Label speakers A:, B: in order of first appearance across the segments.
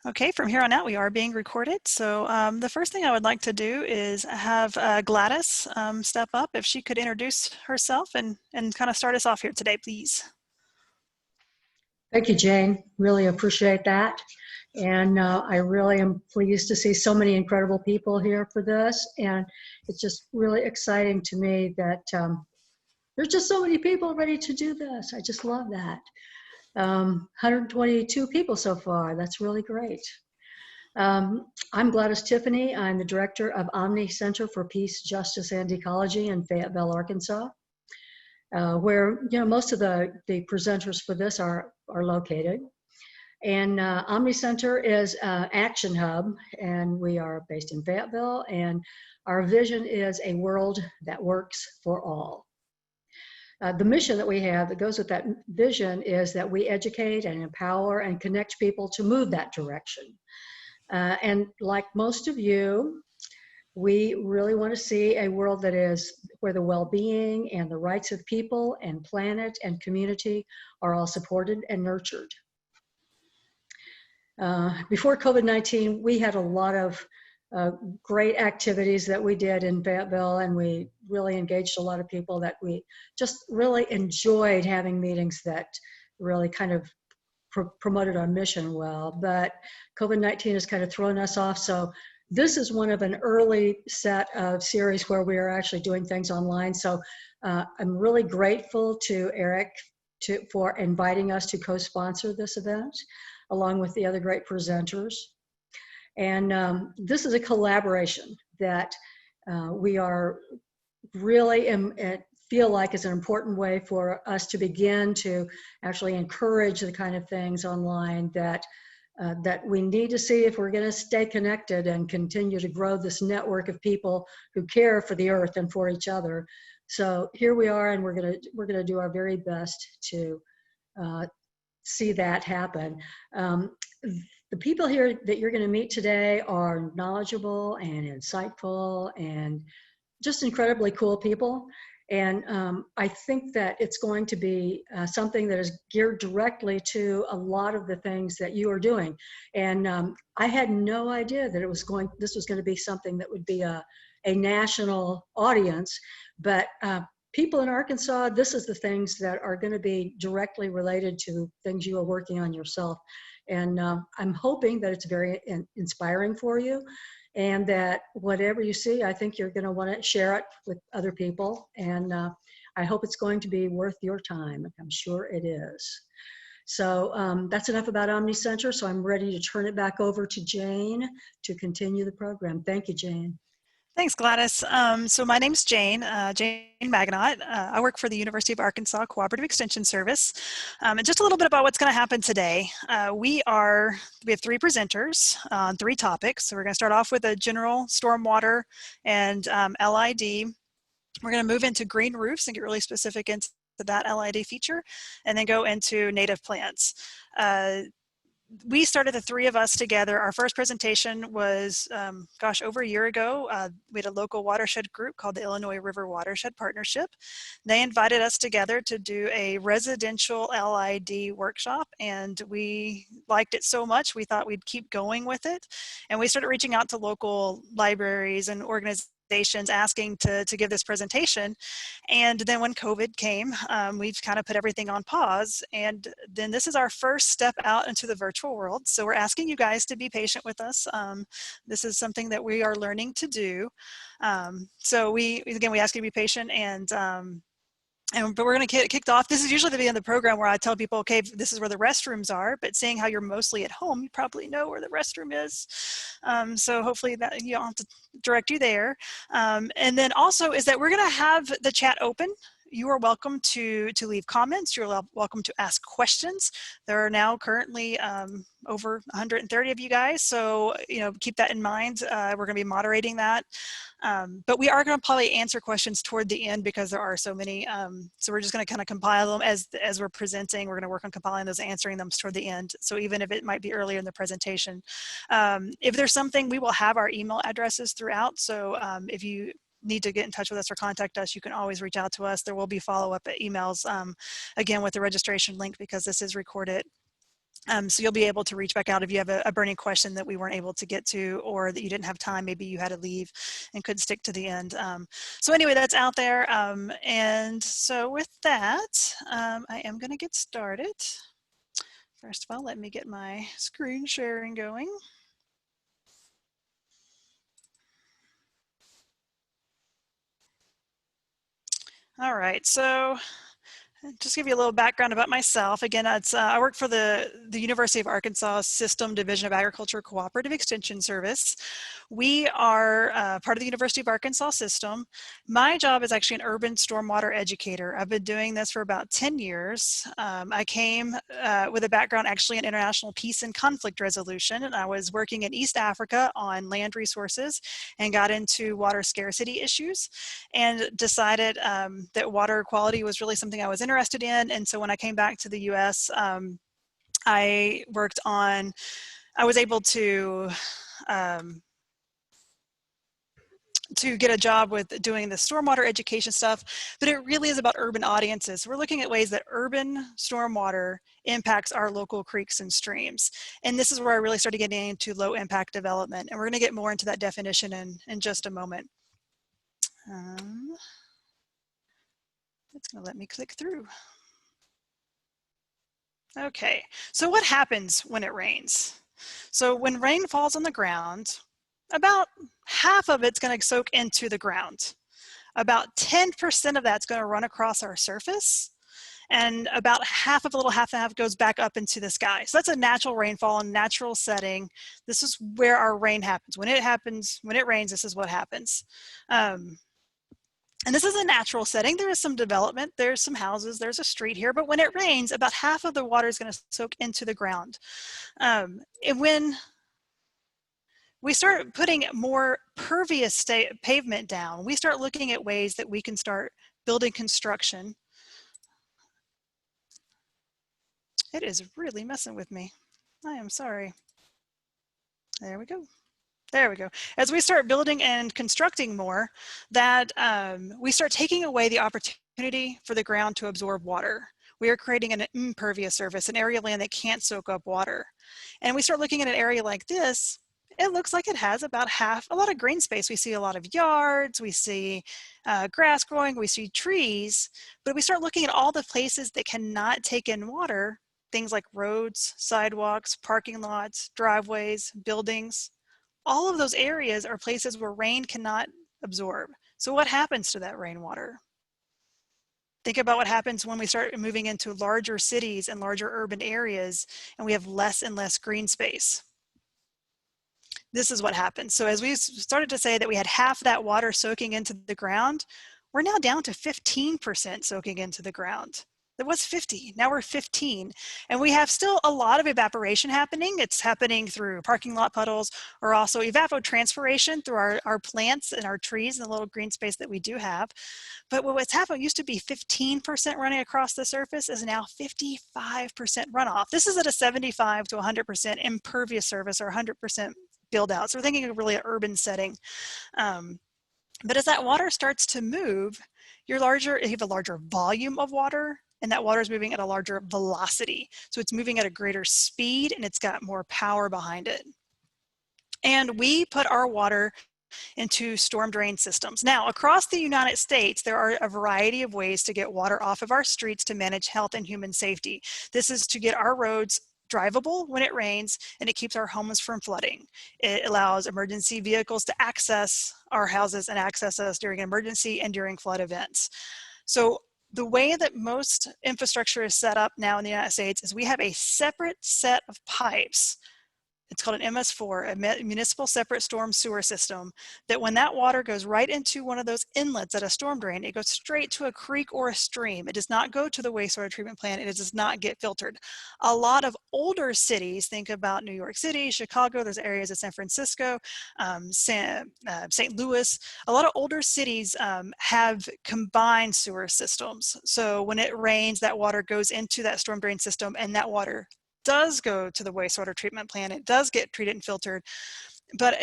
A: Okay, from here on out, we are being recorded. So the first thing I would like to do is have Gladys step up. If she could introduce herself and kind of start us off here today, please.
B: Thank you, Jane. Really appreciate that. And I really am pleased to see so many incredible people here for this. And it's just really exciting to me that there's just so many people ready to do this. I just love that. 122 people so far. That's really great. I'm Gladys Tiffany. I'm the director of Omni Center for Peace, Justice, and Ecology in Fayetteville, Arkansas, where most of the presenters for this are located. And Omni Center is an action hub, and we are based in Fayetteville, and our vision is a world that works for all. The mission that we have that goes with that vision is that we educate and empower and connect people to move that direction. And like most of you, we really want to see a world that is where the well-being and the rights of people and planet and community are all supported and nurtured. Before COVID-19, we had a lot of great activities that we did in Fayetteville, and we really engaged a lot of people that we just really enjoyed having meetings that really kind of promoted our mission well. But COVID-19 has kind of thrown us off. So this is one of an early set of series where we are actually doing things online. So I'm really grateful to Eric for inviting us to co-sponsor this event, along with the other great presenters. And this is a collaboration that we are really feel like is an important way for us to begin to actually encourage the kind of things online that we need to see if we're going to stay connected and continue to grow this network of people who care for the earth and for each other. So here we are, and we're going to do our very best to see that happen. The people here that you're going to meet today are knowledgeable and insightful and just incredibly cool people. And I think that it's going to be something that is geared directly to a lot of the things that you are doing. And I had no idea that this was going to be something that would be a national audience. But people in Arkansas, this is the things that are going to be directly related to things you are working on yourself. And I'm hoping that it's very inspiring for you, and that whatever you see, I think you're going to want to share it with other people. And I hope it's going to be worth your time. I'm sure it is. So that's enough about Omni Center. So I'm ready to turn it back over to Jane to continue the program. Thank you, Jane.
A: Thanks, Gladys. So my name's Jane Maginot. I work for the University of Arkansas Cooperative Extension Service. And just a little bit about what's going to happen today. We have 3 presenters on 3 topics. So we're going to start off with a general stormwater and LID. We're going to move into green roofs and get really specific into that LID feature, and then go into native plants. We started, the 3 of us together. Our first presentation was, over a year ago. We had a local watershed group called the Illinois River Watershed Partnership. They invited us together to do a residential LID workshop, and we liked it so much we thought we'd keep going with it. And we started reaching out to local libraries and organizations asking to give this presentation. And then when COVID came, we've kind of put everything on pause. And then this is our first step out into the virtual world. So we're asking you guys to be patient with us. This is something that we are learning to do. So we ask you to be patient, but we're going to get kicked off. This is usually the beginning of the program where I tell people, okay, this is where the restrooms are, but seeing how you're mostly at home, you probably know where the restroom is. So hopefully that you don't have to direct you there. And then also is that we're going to have the chat open. You are welcome to leave comments. You're welcome to ask questions. There are now currently over 130 of you guys, so keep that in mind. We're going to be moderating that, but we are going to probably answer questions toward the end because there are so many. So we're just going to kind of compile them as we're presenting. We're going to work on compiling those, answering them toward the end. So even if it might be earlier in the presentation, if there's something, we will have our email addresses throughout. So if you need to get in touch with us or contact us, you can always reach out to us. There will be follow-up emails, again, with the registration link, because this is recorded. So you'll be able to reach back out if you have a burning question that we weren't able to get to, or that you didn't have time, maybe you had to leave and couldn't stick to the end. So anyway, that's out there. And so with that, I am going to get started. First of all, let me get my screen sharing going. All right, so just give you a little background about myself. Again, I work for the University of Arkansas System Division of Agriculture Cooperative Extension Service. We are part of the University of Arkansas system. My job is actually an urban stormwater educator. I've been doing this for about 10 years. I came with a background actually in international peace and conflict resolution, and I was working in East Africa on land resources and got into water scarcity issues and decided that water quality was really something I was interested in. And so when I came back to the US, I was able to get a job with doing the stormwater education stuff, but it really is about urban audiences. We're looking at ways that urban stormwater impacts our local creeks and streams. And this is where I really started getting into low impact development. And we're gonna get more into that definition in just a moment. It's gonna let me click through. Okay, so what happens when it rains? So when rain falls on the ground, about half of it's going to soak into the ground. About 10% of that's going to run across our surface, and about half of a little half and a half goes back up into the sky. So that's a natural rainfall and natural setting. This is where our rain happens. When it rains, this is what happens. And this is a natural setting. There is some development, there's some houses, there's a street here, but when it rains, about half of the water is going to soak into the ground. And when we start putting more pervious pavement down, we start looking at ways that we can start building construction. It is really messing with me. I am sorry. There we go. There we go. As we start building and constructing more, that we start taking away the opportunity for the ground to absorb water. We are creating an impervious surface, an area of land that can't soak up water. And we start looking at an area like this, it looks like it has about a lot of green space. We see a lot of yards, we see grass growing, we see trees, but we start looking at all the places that cannot take in water, things like roads, sidewalks, parking lots, driveways, buildings. All of those areas are places where rain cannot absorb. So what happens to that rainwater? Think about what happens when we start moving into larger cities and larger urban areas, and we have less and less green space. This is what happens. So as we started to say that we had half that water soaking into the ground, we're now down to 15% soaking into the ground. There was 50, now we're 15. And we have still a lot of evaporation happening. It's happening through parking lot puddles, or also evapotranspiration through our plants and our trees and the little green space that we do have. But what's happened used to be 15% running across the surface is now 55% runoff. This is at a 75 to 100% impervious surface, or 100% build out. So we're thinking of really an urban setting. But as that water starts to move, you have a larger volume of water, and that water is moving at a larger velocity. So it's moving at a greater speed, and it's got more power behind it. And we put our water into storm drain systems. Now, across the United States, there are a variety of ways to get water off of our streets to manage health and human safety. This is to get our roads drivable when it rains, and it keeps our homes from flooding. It allows emergency vehicles to access our houses and access us during an emergency and during flood events. So the way that most infrastructure is set up now in the United States is we have a separate set of pipes. It's called an MS4, a municipal separate storm sewer system, that when that water goes right into one of those inlets at a storm drain, it goes straight to a creek or a stream. It does not go to the wastewater treatment plant. It does not get filtered. A lot of older cities, think about New York City, Chicago, there's areas of San Francisco, St. Louis, a lot of older cities have combined sewer systems. So when it rains, that water goes into that storm drain system, and that water does go to the wastewater treatment plant. It does get treated and filtered. But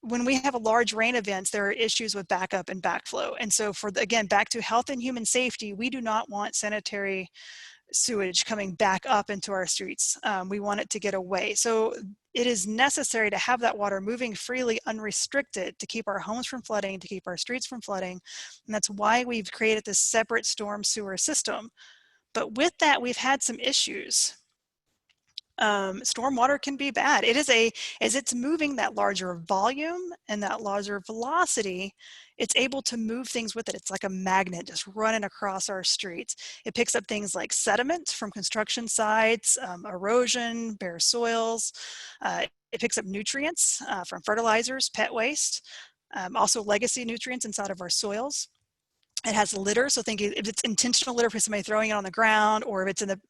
A: when we have a large rain events, there are issues with backup and backflow. And so again, back to health and human safety, we do not want sanitary sewage coming back up into our streets. We want it to get away. So it is necessary to have that water moving freely, unrestricted, to keep our homes from flooding, to keep our streets from flooding. And that's why we've created this separate storm sewer system. But with that, we've had some issues. Stormwater can be bad. As it's moving that larger volume and that larger velocity, it's able to move things with it. It's like a magnet just running across our streets. It picks up things like sediment from construction sites, erosion, bare soils. It picks up nutrients from fertilizers, pet waste, also legacy nutrients inside of our soils. It has litter, so think if it's intentional litter for somebody throwing it on the ground, or if it's in the,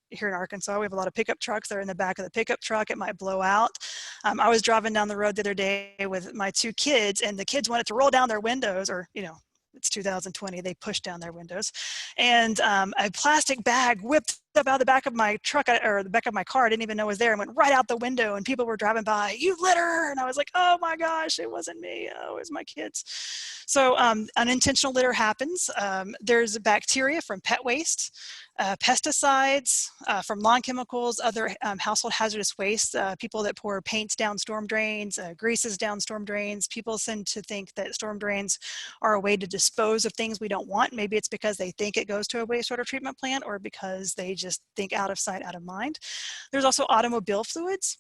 A: here in Arkansas, we have a lot of pickup trucks that are in the back of the pickup truck, it might blow out. I was driving down the road the other day with my 2 kids, and the kids wanted to roll down their windows, or, you know, it's 2020, they push down their windows. And a plastic bag whipped up out of the back of my truck, or the back of my car, I didn't even know was there, and went right out the window, and people were driving by, "You litter!" And I was like, oh my gosh, it wasn't me, oh, it was my kids. So unintentional litter happens. There's bacteria from pet waste, pesticides, from lawn chemicals, other household hazardous waste, people that pour paints down storm drains, greases down storm drains. People tend to think that storm drains are a way to dispose of things we don't want. Maybe it's because they think it goes to a wastewater treatment plant, or because they just think out of sight, out of mind. There's also automobile fluids.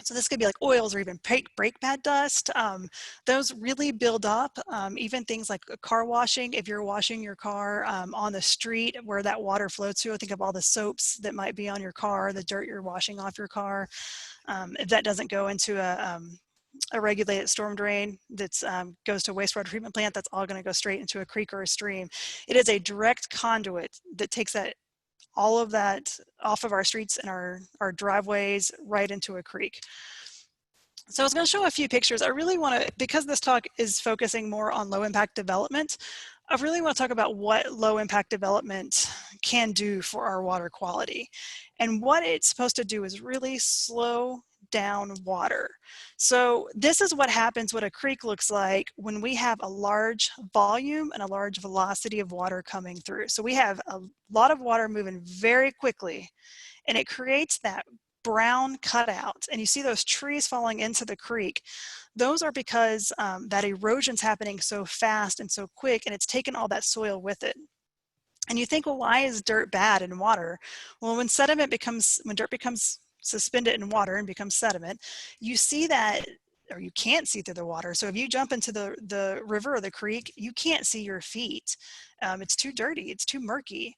A: So this could be like oils or even brake pad dust. Those really build up. Even things like car washing, if you're washing your car on the street where that water flows through, think of all the soaps that might be on your car, the dirt you're washing off your car. If that doesn't go into a regulated storm drain that goes to a wastewater treatment plant, that's all going to go straight into a creek or a stream. It is a direct conduit that takes that, all of that off of our streets and our driveways right into a creek. So I was going to show a few pictures. I really want to, because this talk is focusing more on low impact development, I really want to talk about what low impact development can do for our water quality. And what it's supposed to do is really slow down water. So this is what happens, what a creek looks like when we have a large volume and a large velocity of water coming through. So we have a lot of water moving very quickly, and it creates that brown cutout, and you see those trees falling into the creek. Those are because that erosion's happening so fast and so quick, and it's taken all that soil with it. And you think, well, why is dirt bad in water? Well, when dirt becomes suspended in water and becomes sediment, you see that, or you can't see through the water. So if you jump into the river or the creek, you can't see your feet. It's too dirty, it's too murky.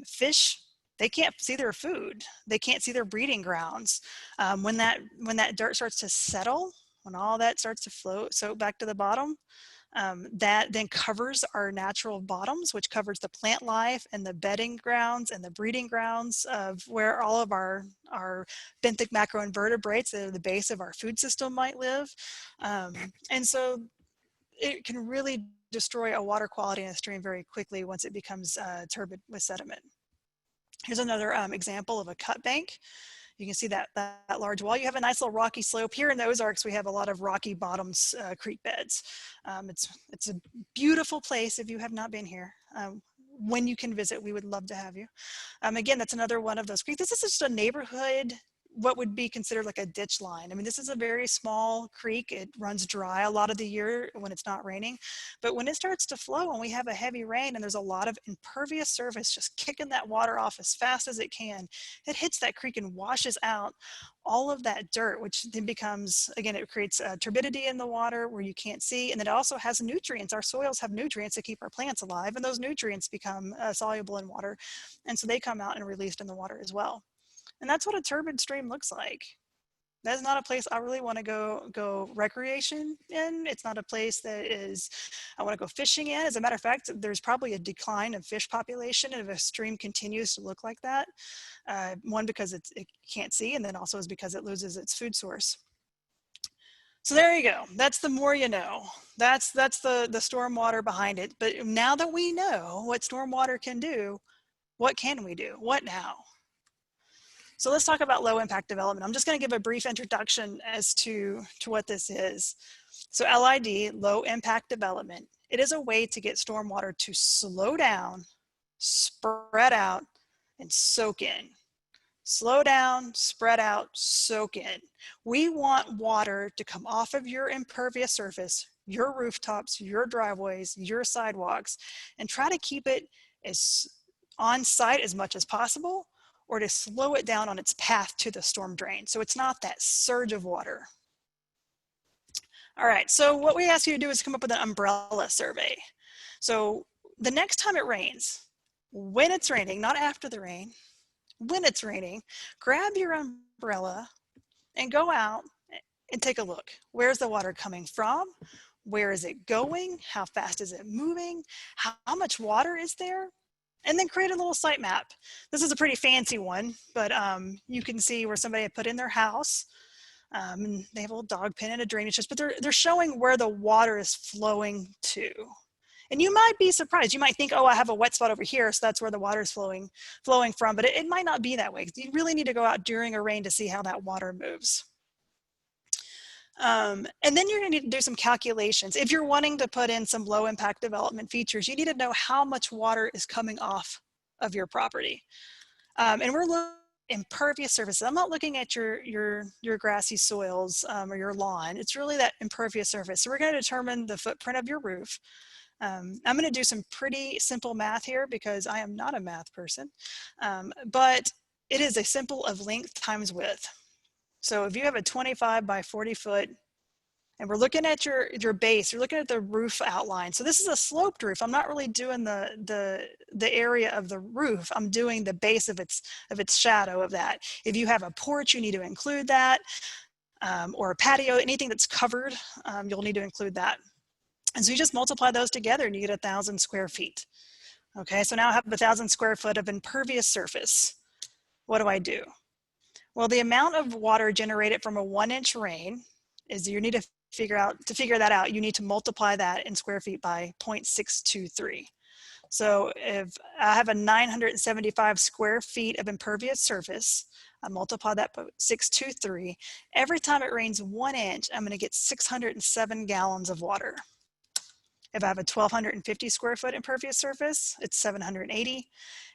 A: Fish, they can't see their food. They can't see their breeding grounds. When that dirt starts to settle, when all that starts to float, soak back to the bottom, that then covers our natural bottoms, which covers the plant life and the bedding grounds and the breeding grounds of where all of our benthic macroinvertebrates that are the base of our food system might live. And so it can really destroy a water quality in a stream very quickly once it becomes turbid with sediment. Here's another example of a cut bank. You can see that large wall. You have a nice little rocky slope. Here in the Ozarks, we have a lot of rocky bottoms creek beds. It's a beautiful place if you have not been here. When you can visit, we would love to have you. Again, that's another one of those creeks. This is just a neighborhood, what would be considered like a ditch line. I mean, this is a very small creek. It runs dry a lot of the year when it's not raining. But when it starts to flow and we have a heavy rain and there's a lot of impervious surface just kicking that water off as fast as it can, it hits that creek and washes out all of that dirt, which then becomes, again, it creates turbidity in the water where you can't see. And it also has nutrients. Our soils have nutrients to keep our plants alive, and those nutrients become soluble in water. And so they come out and are released in the water as well. And that's what a turbid stream looks like. That's not a place I really want to go recreation in. It's not a place that I want to go fishing in. As a matter of fact, there's probably a decline of fish population if a stream continues to look like that. One, because it can't see, and then also is because it loses its food source. So there you go. That's the more you know. That's the stormwater behind it. But now that we know what stormwater can do, what can we do? What now? So let's talk about low impact development. I'm just going to give a brief introduction as to what this is. So LID, low impact development, it is a way to get stormwater to slow down, spread out, and soak in. Slow down, spread out, soak in. We want water to come off of your impervious surface, your rooftops, your driveways, your sidewalks, and try to keep it as on site as much as possible, or to slow it down on its path to the storm drain, so it's not that surge of water. All right, so what we ask you to do is come up with an umbrella survey. So the next time it rains, when it's raining, not after the rain, when it's raining, grab your umbrella and go out and take a look. Where's the water coming from? Where is it going? How fast is it moving? How much water is there? And then create a little site map. This is a pretty fancy one, but you can see where somebody had put in their house. And they have a little dog pen and a drainage system, but they're showing where the water is flowing to. And you might be surprised. You might think, oh, I have a wet spot over here, so that's where the water is flowing from, but it might not be that way. You really need to go out during a rain to see how that water moves. And then you're going to need to do some calculations. If you're wanting to put in some low impact development features, you need to know how much water is coming off of your property. And we're looking at impervious surfaces. I'm not looking at your grassy soils or your lawn. It's really that impervious surface. So we're going to determine the footprint of your roof. I'm going to do some pretty simple math here because I am not a math person, but it is a simple of length times width. So if you have a 25 by 40 foot, and we're looking at your base, you're looking at the roof outline. So this is a sloped roof. I'm not really doing the area of the roof. I'm doing the base of its shadow of that. If you have a porch, you need to include that, or a patio, anything that's covered, you'll need to include that. And so you just multiply those together and you get 1,000 square feet. Okay, so now I have 1,000 square foot of impervious surface. What do I do? Well, the amount of water generated from a 1-inch rain is, you need to figure that out, you need to multiply that in square feet by 0.623. So if I have a 975 square feet of impervious surface, I multiply that by 623. Every time it rains 1 inch, I'm going to get 607 gallons of water. If I have a 1,250 square foot impervious surface, it's 780.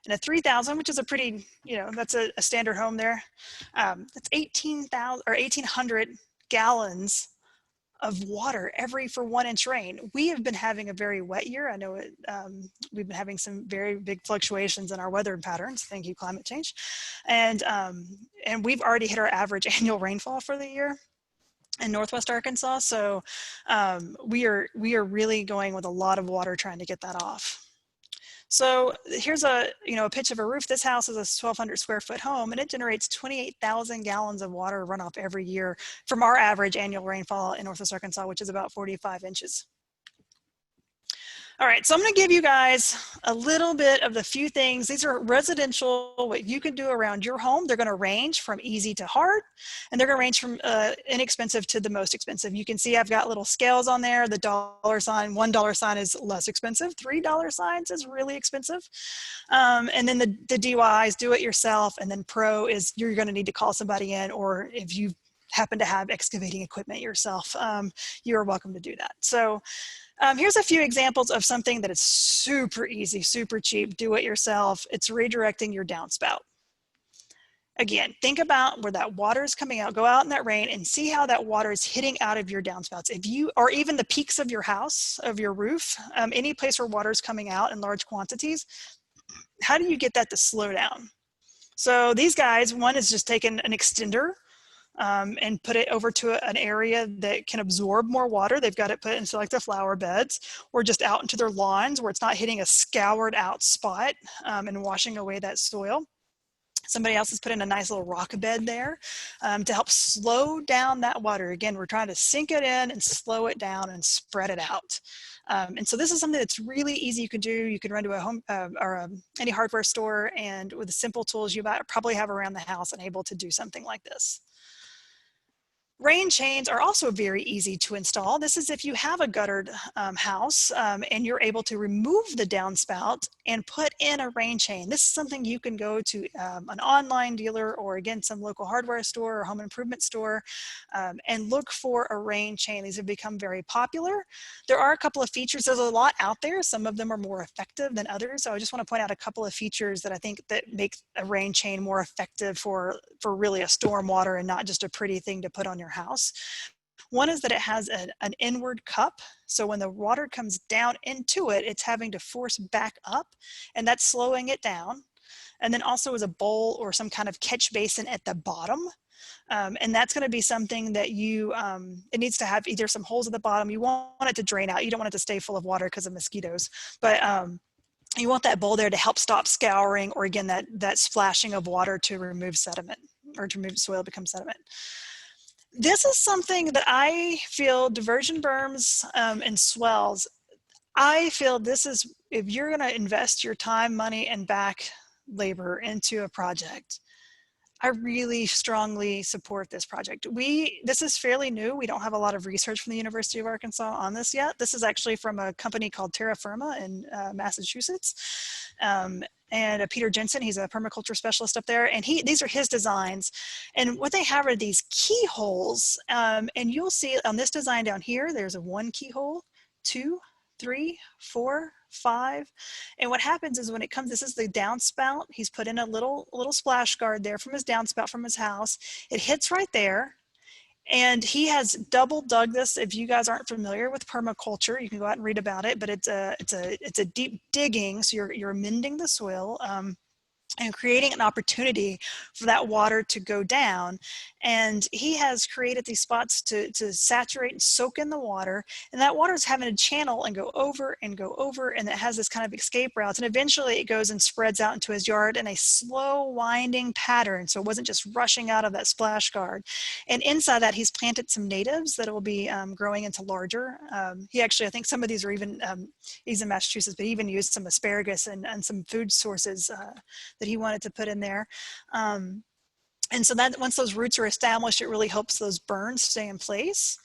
A: And a 3,000, which is a pretty, that's a standard home there. That's 18,000 or 1,800 gallons of water for 1 inch rain. We have been having a very wet year. I know we've been having some very big fluctuations in our weather patterns. Thank you, climate change. And we've already hit our average annual rainfall for the year in Northwest Arkansas. So we are really going with a lot of water trying to get that off. So here's a pitch of a roof. This house is a 1,200 square foot home, and it generates 28,000 gallons of water runoff every year from our average annual rainfall in Northwest Arkansas, which is about 45 inches. All right, so I'm going to give you guys a little bit of the few things. These are residential, what you can do around your home. They're going to range from easy to hard, and they're going to range from inexpensive to the most expensive. You can see I've got little scales on there. The dollar sign, $1 sign is less expensive. $3 signs is really expensive. And then the DIY is do it yourself, and then pro is you're going to need to call somebody in, or if you happen to have excavating equipment yourself, you're welcome to do that. So here's a few examples of something that is super easy, super cheap, do it yourself. It's redirecting your downspout. Again, think about where that water is coming out, go out in that rain and see how that water is hitting out of your downspouts. Or even the peaks of your house, of your roof, any place where water is coming out in large quantities, how do you get that to slow down? So these guys, one is just taking an extender and put it over to an area that can absorb more water. They've got it put into like the flower beds, or just out into their lawns where it's not hitting a scoured out spot and washing away that soil. Somebody else has put in a nice little rock bed there to help slow down that water. Again, we're trying to sink it in and slow it down and spread it out. And so this is something that's really easy you can do. You can run to a home or any hardware store, and with the simple tools you might probably have around the house and able to do something like this. Rain chains are also very easy to install. This is if you have a guttered house and you're able to remove the downspout and put in a rain chain. This is something you can go to an online dealer or again some local hardware store or home improvement store and look for a rain chain. These have become very popular. There are a couple of features. There's a lot out there. Some of them are more effective than others. So I just want to point out a couple of features that I think that make a rain chain more effective for really a stormwater and not just a pretty thing to put on your house. One is that it has an inward cup. So when the water comes down into it, it's having to force back up, and that's slowing it down. And then also is a bowl or some kind of catch basin at the bottom. And that's going to be something that it needs to have either some holes at the bottom. You want it to drain out. You don't want it to stay full of water because of mosquitoes. But you want that bowl there to help stop scouring or again, that splashing of water to remove sediment or to remove soil become sediment. This is something that I feel diversion berms and swells. I feel this is, if you're going to invest your time, money, and back labor into a project, I really strongly support this project. This is fairly new. We don't have a lot of research from the University of Arkansas on this yet. This is actually from a company called Terra Firma in Massachusetts. And Peter Jensen, he's a permaculture specialist up there, and these are his designs. And what they have are these keyholes, and you'll see on this design down here, there's a 1 keyhole, 2, 3, 4, 5. And what happens is when it comes, this is the downspout. He's put in a little splash guard there from his downspout from his house. It hits right there. And he has double dug this. If you guys aren't familiar with permaculture, you can go out and read about it, but it's a deep digging. So you're amending the soil. And creating an opportunity for that water to go down. And he has created these spots to saturate and soak in the water. And that water is having a channel and go over, and it has this kind of escape routes. And eventually it goes and spreads out into his yard in a slow winding pattern. So it wasn't just rushing out of that splash guard. And inside that, he's planted some natives that will be growing into larger. He actually, I think some of these are even, he's in Massachusetts, but he even used some asparagus and some food sources that he wanted to put in there. And so that once those roots are established, it really helps those burns stay in place.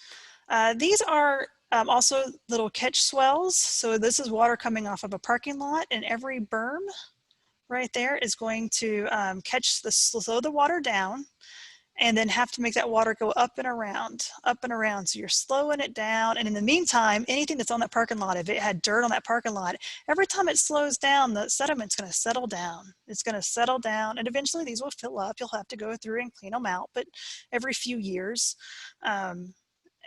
A: These are also little catch swells. So this is water coming off of a parking lot, and every berm right there is going to slow the water down, and then have to make that water go up and around. So you're slowing it down. And in the meantime, anything that's on that parking lot, if it had dirt on that parking lot, every time it slows down, the sediment's going to settle down. It's going to settle down, and eventually these will fill up. You'll have to go through and clean them out, but every few years. And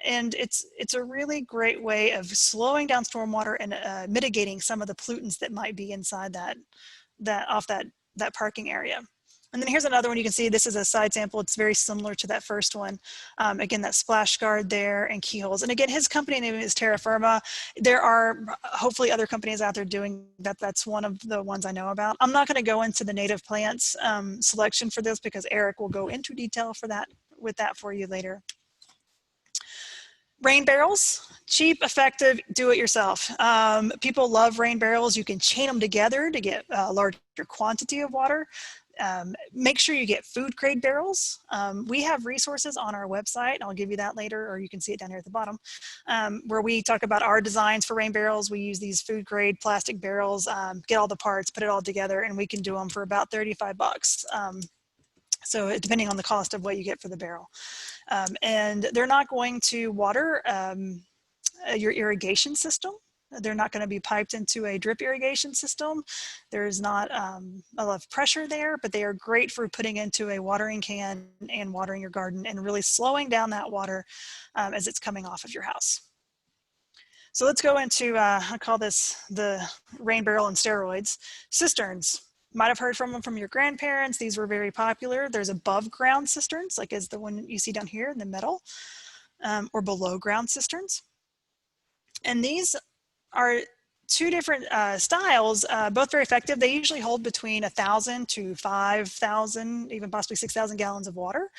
A: it's a really great way of slowing down stormwater and mitigating some of the pollutants that might be inside that parking area. And then here's another one. You can see this is a side sample. It's very similar to that first one. Again, that splash guard there and keyholes. And again, his company name is Terra Firma. There are hopefully other companies out there doing that. That's one of the ones I know about. I'm not going to go into the native plants selection for this because Eric will go into detail with that for you later. Rain barrels, cheap, effective, do it yourself. People love rain barrels. You can chain them together to get a larger quantity of water. Make sure you get food grade barrels. We have resources on our website. I'll give you that later, or you can see it down here at the bottom, where we talk about our designs for rain barrels. We use these food grade plastic barrels, get all the parts, put it all together, and we can do them for about 35 bucks. So depending on the cost of what you get for the barrel. And they're not going to water your irrigation system. They're not going to be piped into a drip irrigation system. There's not a lot of pressure there, but they are great for putting into a watering can and watering your garden and really slowing down that water as it's coming off of your house. So let's go into, I call this the rain barrel and steroids. Cisterns. Might have heard from them from your grandparents. These were very popular. There's above ground cisterns, like as the one you see down here in the middle, or below ground cisterns. And these are two different styles, both very effective. They usually hold between 1,000 to 5,000, even possibly 6,000 gallons of water.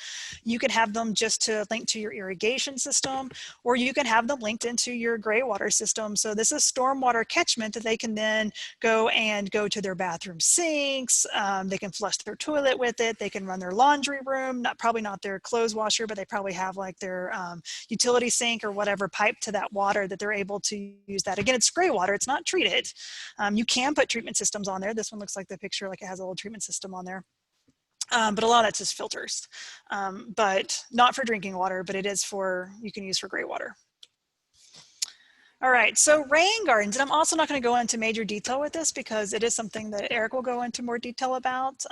A: You can have them just to link to your irrigation system, or you can have them linked into your gray water system. So this is stormwater catchment that they can then go to their bathroom sinks. They can flush their toilet with it. They can run their laundry room, probably not their clothes washer, but they probably have like their utility sink or whatever pipe to that water that they're able to use that. Again, it's gray water. It's not treated. You can put treatment systems on there. This one looks like the picture, like it has a little treatment system on there. But a lot of that's just filters, but not for drinking water, but it is for, you can use for gray water. All right, so rain gardens, and I'm also not going to go into major detail with this because it is something that Eric will go into more detail about,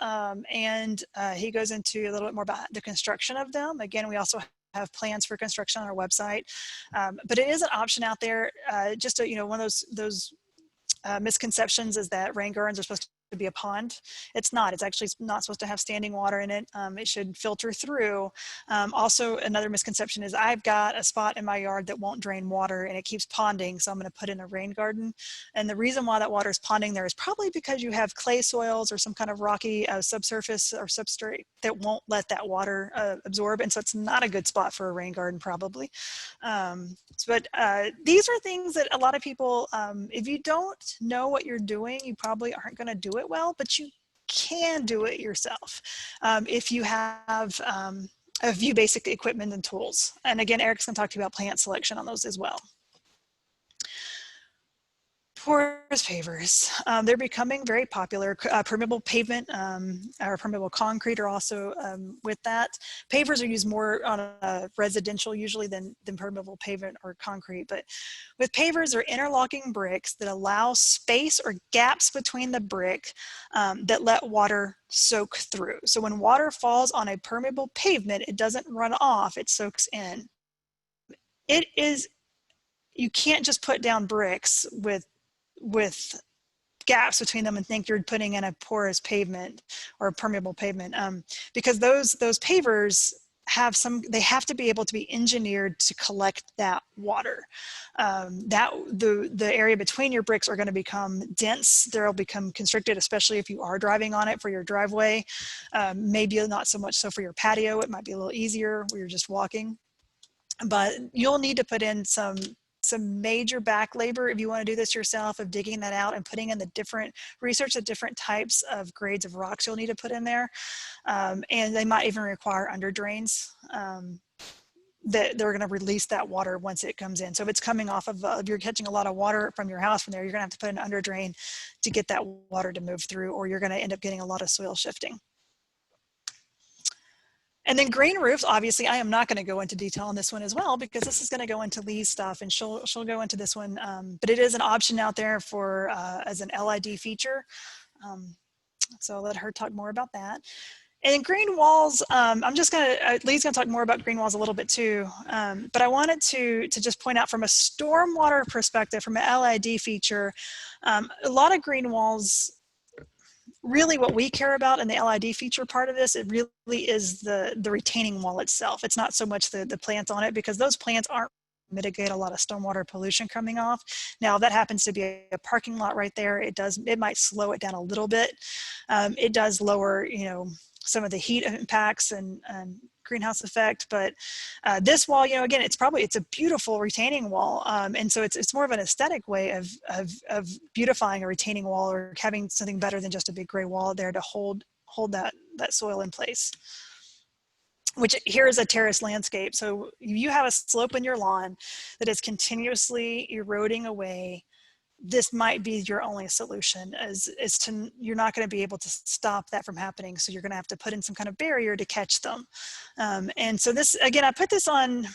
A: and he goes into a little bit more about the construction of them. Again, we also have plans for construction on our website, but it is an option out there. Just to, one of those misconceptions is that rain gardens are supposed to be a pond. It's not. It's actually not supposed to have standing water in it. It should filter through. Also, another misconception is I've got a spot in my yard that won't drain water and it keeps ponding, so I'm going to put in a rain garden. And the reason why that water is ponding there is probably because you have clay soils or some kind of rocky subsurface or substrate that won't let that water absorb, and so it's not a good spot for a rain garden probably. But these are things that a lot of people, if you don't know what you're doing, you probably aren't going to do it well, but you can do it yourself if you have a few basic equipment and tools. And again, Eric's going to talk to you about plant selection on those as well. Porous pavers, they're becoming very popular. Permeable pavement or permeable concrete are also with that. Pavers are used more on a residential usually than permeable pavement or concrete, but with pavers are interlocking bricks that allow space or gaps between the brick that let water soak through. So when water falls on a permeable pavement, it doesn't run off, it soaks in. You can't just put down bricks with gaps between them and think you're putting in a porous pavement or a permeable pavement, because those pavers they have to be able to be engineered to collect that water. The area between your bricks are going to become dense. They'll become constricted, especially if you are driving on it for your driveway. Maybe not so much so for your patio. It might be a little easier where you're just walking, but you'll need to put in some major back labor if you want to do this yourself, of digging that out and putting in the research the different types of grades of rocks you'll need to put in there. And they might even require under drains that they're going to release that water once it comes in. So if it's coming off of, if you're catching a lot of water from your house from there, you're going to have to put an under drain to get that water to move through, or you're going to end up getting a lot of soil shifting. And then green roofs, obviously, I am not going to go into detail on this one as well, because this is going to go into Lee's stuff, and she'll go into this one. But it is an option out there for as an LID feature. So I'll let her talk more about that. And then green walls, Lee's going to talk more about green walls a little bit too. But I wanted to just point out from a stormwater perspective, from an LID feature, a lot of green walls, really what we care about in the LID feature part of this, it really is the retaining wall itself. It's not so much the plants on it, because those plants aren't mitigate a lot of stormwater pollution coming off. Now, if that happens to be a parking lot right there, it might slow it down a little bit. It does lower, some of the heat impacts and greenhouse effect, but this wall, again, it's a beautiful retaining wall, and so it's more of an aesthetic way of beautifying a retaining wall, or having something better than just a big gray wall there to hold that soil in place. Which here is a terrace landscape. So you have a slope in your lawn that is continuously eroding away. This might be your only solution, you're not going to be able to stop that from happening. So you're going to have to put in some kind of barrier to catch them. And so this, again, I put this on,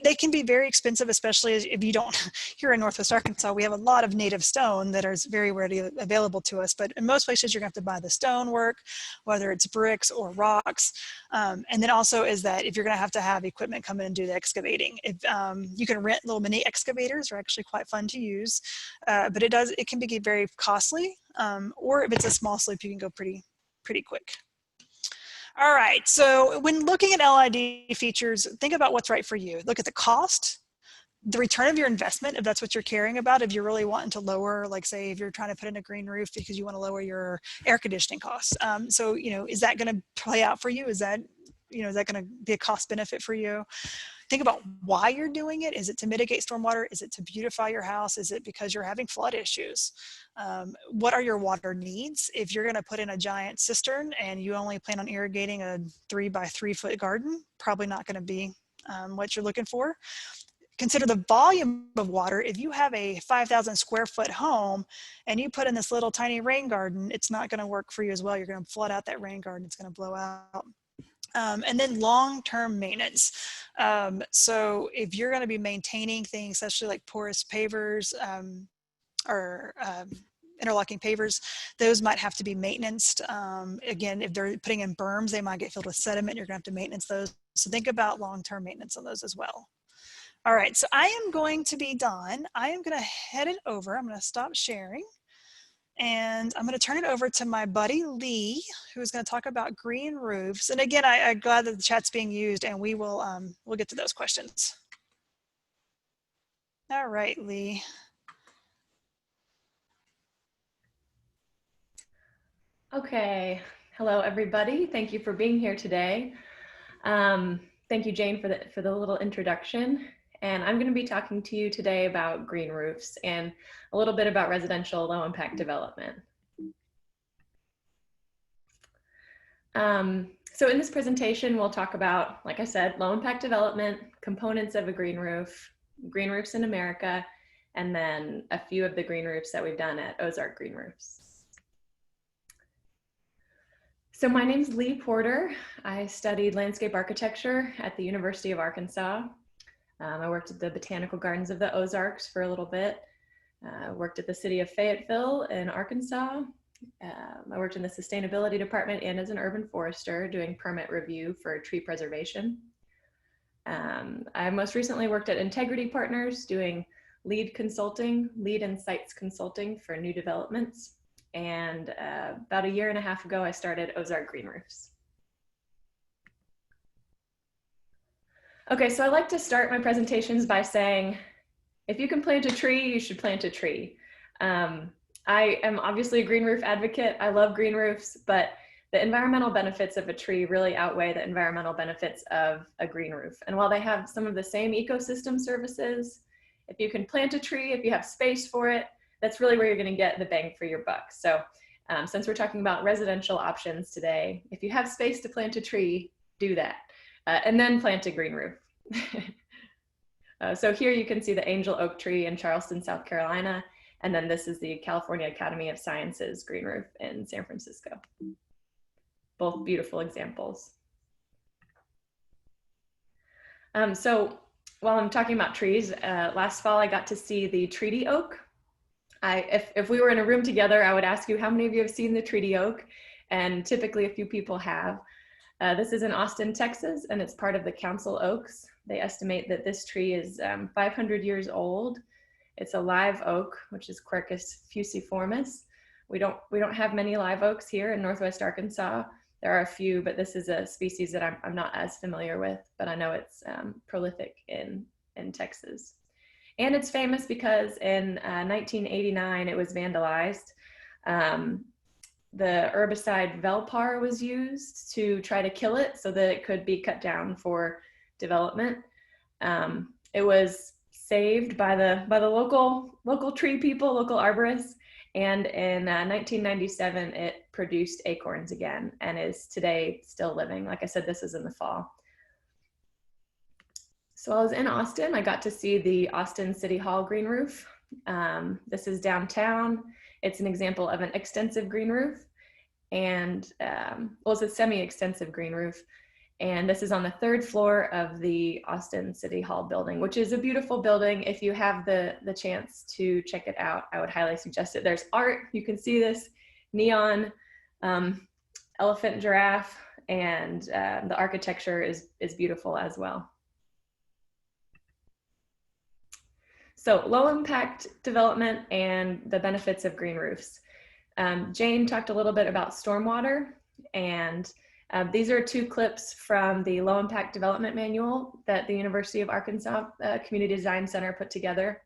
A: they can be very expensive, especially if you don't, here in Northwest Arkansas, we have a lot of native stone that is very readily available to us. But in most places, you're going to have to buy the stonework, whether it's bricks or rocks. And then also is that if you're going to have equipment come in and do the excavating. If you can rent little mini excavators, are actually quite fun to use. But it can be very costly, or if it's a small slope, you can go pretty quick. All right, so when looking at LID features, think about what's right for you. Look at the cost, the return of your investment, if that's what you're caring about, if you're really wanting to lower, like say, if you're trying to put in a green roof because you want to lower your air conditioning costs. So, is that going to play out for you? Is that going to be a cost benefit for you? Think about why you're doing it. Is it to mitigate stormwater? Is it to beautify your house? Is it because you're having flood issues? What are your water needs? If you're going to put in a giant cistern and you only plan on irrigating a 3 by 3 foot garden, probably not going to be what you're looking for. Consider the volume of water. If you have a 5,000 square foot home and you put in this little tiny rain garden, it's not going to work for you as well. You're going to flood out that rain garden. It's going to blow out. And then long-term maintenance. So if you're going to be maintaining things, especially like porous pavers or interlocking pavers, those might have to be maintained. Again, if they're putting in berms, they might get filled with sediment. You're going to have to maintenance those. So think about long-term maintenance on those as well. All right, so I am going to be done. I am going to head it over. I'm going to stop sharing. And I'm going to turn it over to my buddy Lee, who is going to talk about green roofs. And again, I'm glad that the chat's being used, and we will we'll get to those questions. All right, Lee.
C: Okay. Hello, everybody. Thank you for being here today. Thank you, Jane, for the little introduction. And I'm going to be talking to you today about green roofs and a little bit about residential low impact development. So in this presentation, we'll talk about, like I said, low impact development, components of a green roofs in America, and then a few of the green roofs that we've done at Ozark Green Roofs. So my name's Lee Porter. I studied landscape architecture at the University of Arkansas. I worked at the Botanical Gardens of the Ozarks for a little bit. Worked at the city of Fayetteville in Arkansas. I worked in the sustainability department and as an urban forester doing permit review for tree preservation. I most recently worked at Integrity Partners doing lead and sites consulting for new developments. And about a year and a half ago, I started Ozark Green Roofs. Okay, so I like to start my presentations by saying, if you can plant a tree, you should plant a tree. I am obviously a green roof advocate. I love green roofs, but the environmental benefits of a tree really outweigh the environmental benefits of a green roof. And while they have some of the same ecosystem services, if you can plant a tree, if you have space for it, that's really where you're going to get the bang for your buck. So since we're talking about residential options today, if you have space to plant a tree, do that. And then plant a green roof. So here you can see the angel oak tree in Charleston, South Carolina. And then this is the California Academy of Sciences green roof in San Francisco. Both beautiful examples. So while I'm talking about trees, last fall I got to see the treaty oak. If we were in a room together, I would ask you how many of you have seen the treaty oak, and typically a few people have. This is in Austin, Texas, and it's part of the Council Oaks. They estimate that this tree is 500 years old. It's a live oak, which is Quercus fusiformis. We don't have many live oaks here in Northwest Arkansas. There are a few, but this is a species that I'm not as familiar with, but I know it's prolific in Texas. And it's famous because in 1989, it was vandalized. The herbicide Velpar was used to try to kill it so that it could be cut down for development. It was saved by the local tree people, local arborists, and in 1997 it produced acorns again and is today still living. Like I said, this is in the fall. So I was in Austin. I got to see the Austin City Hall green roof. This is downtown. It's an example of an extensive green roof, and well, it's a semi-extensive green roof. And this is on the 3rd floor of the Austin City Hall building, which is a beautiful building. If you have the chance to check it out, I would highly suggest it. There's art. You can see this neon elephant and giraffe, and the architecture is beautiful as well. So low impact development and the benefits of green roofs. Jane talked a little bit about stormwater, and These are two clips from the Low Impact Development Manual that the University of Arkansas Community Design Center put together.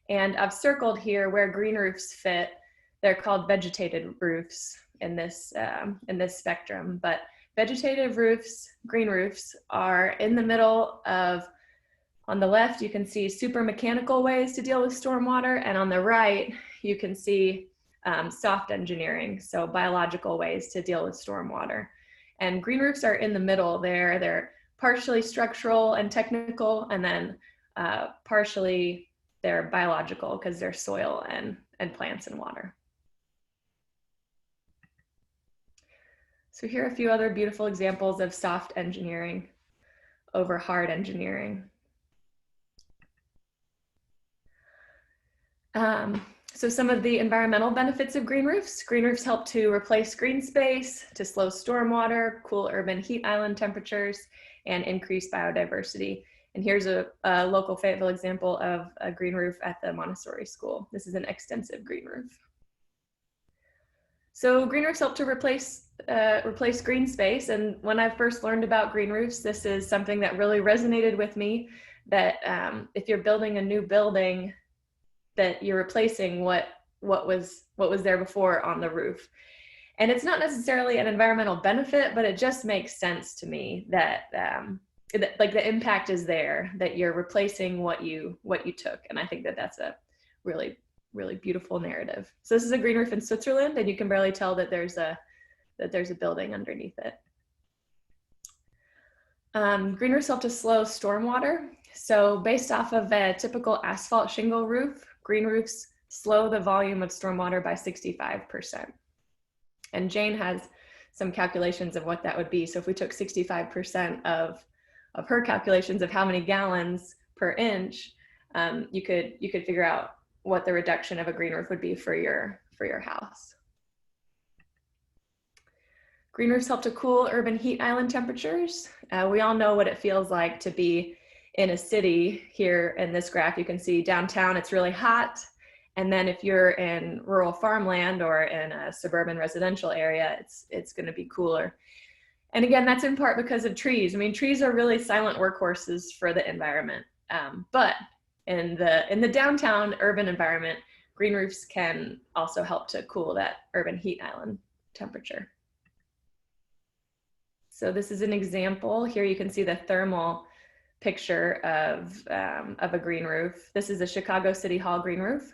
C: And I've circled here where green roofs fit. They're called vegetated roofs in this spectrum, but vegetative roofs, green roofs, are in the middle of, on the left, you can see super mechanical ways to deal with stormwater, and on the right, you can see soft engineering, so biological ways to deal with stormwater. And green roofs are in the middle there. They're partially structural and technical, and then partially they're biological because they're soil and plants and water. So here are a few other beautiful examples of soft engineering over hard engineering. So some of the environmental benefits of green roofs. Green roofs help to replace green space, to slow stormwater, cool urban heat island temperatures, and increase biodiversity. And here's a local Fayetteville example of a green roof at the Montessori school. This is an extensive green roof. So green roofs help to replace green space. And when I first learned about green roofs, this is something that really resonated with me, that if you're building a new building, that you're replacing what was there before on the roof. And it's not necessarily an environmental benefit, but it just makes sense to me that like the impact is there, that you're replacing what you took. And I think that that's a really, really beautiful narrative. So this is a green roof in Switzerland, and you can barely tell that there's a building underneath it. Green roofs help to slow stormwater. So based off of a typical asphalt shingle roof, green roofs slow the volume of stormwater by 65%. And Jane has some calculations of what that would be. So if we took 65% of her calculations of how many gallons per inch, you could figure out what the reduction of a green roof would be for your house. Green roofs help to cool urban heat island temperatures. We all know what it feels like to be in a city. Here in this graph, you can see downtown, it's really hot. And then if you're in rural farmland or in a suburban residential area, it's gonna be cooler. And again, that's in part because of trees. I mean, trees are really silent workhorses for the environment. But in the downtown urban environment, green roofs can also help to cool that urban heat island temperature. So this is an example. Here you can see the thermal picture of a green roof. This is a Chicago City Hall green roof.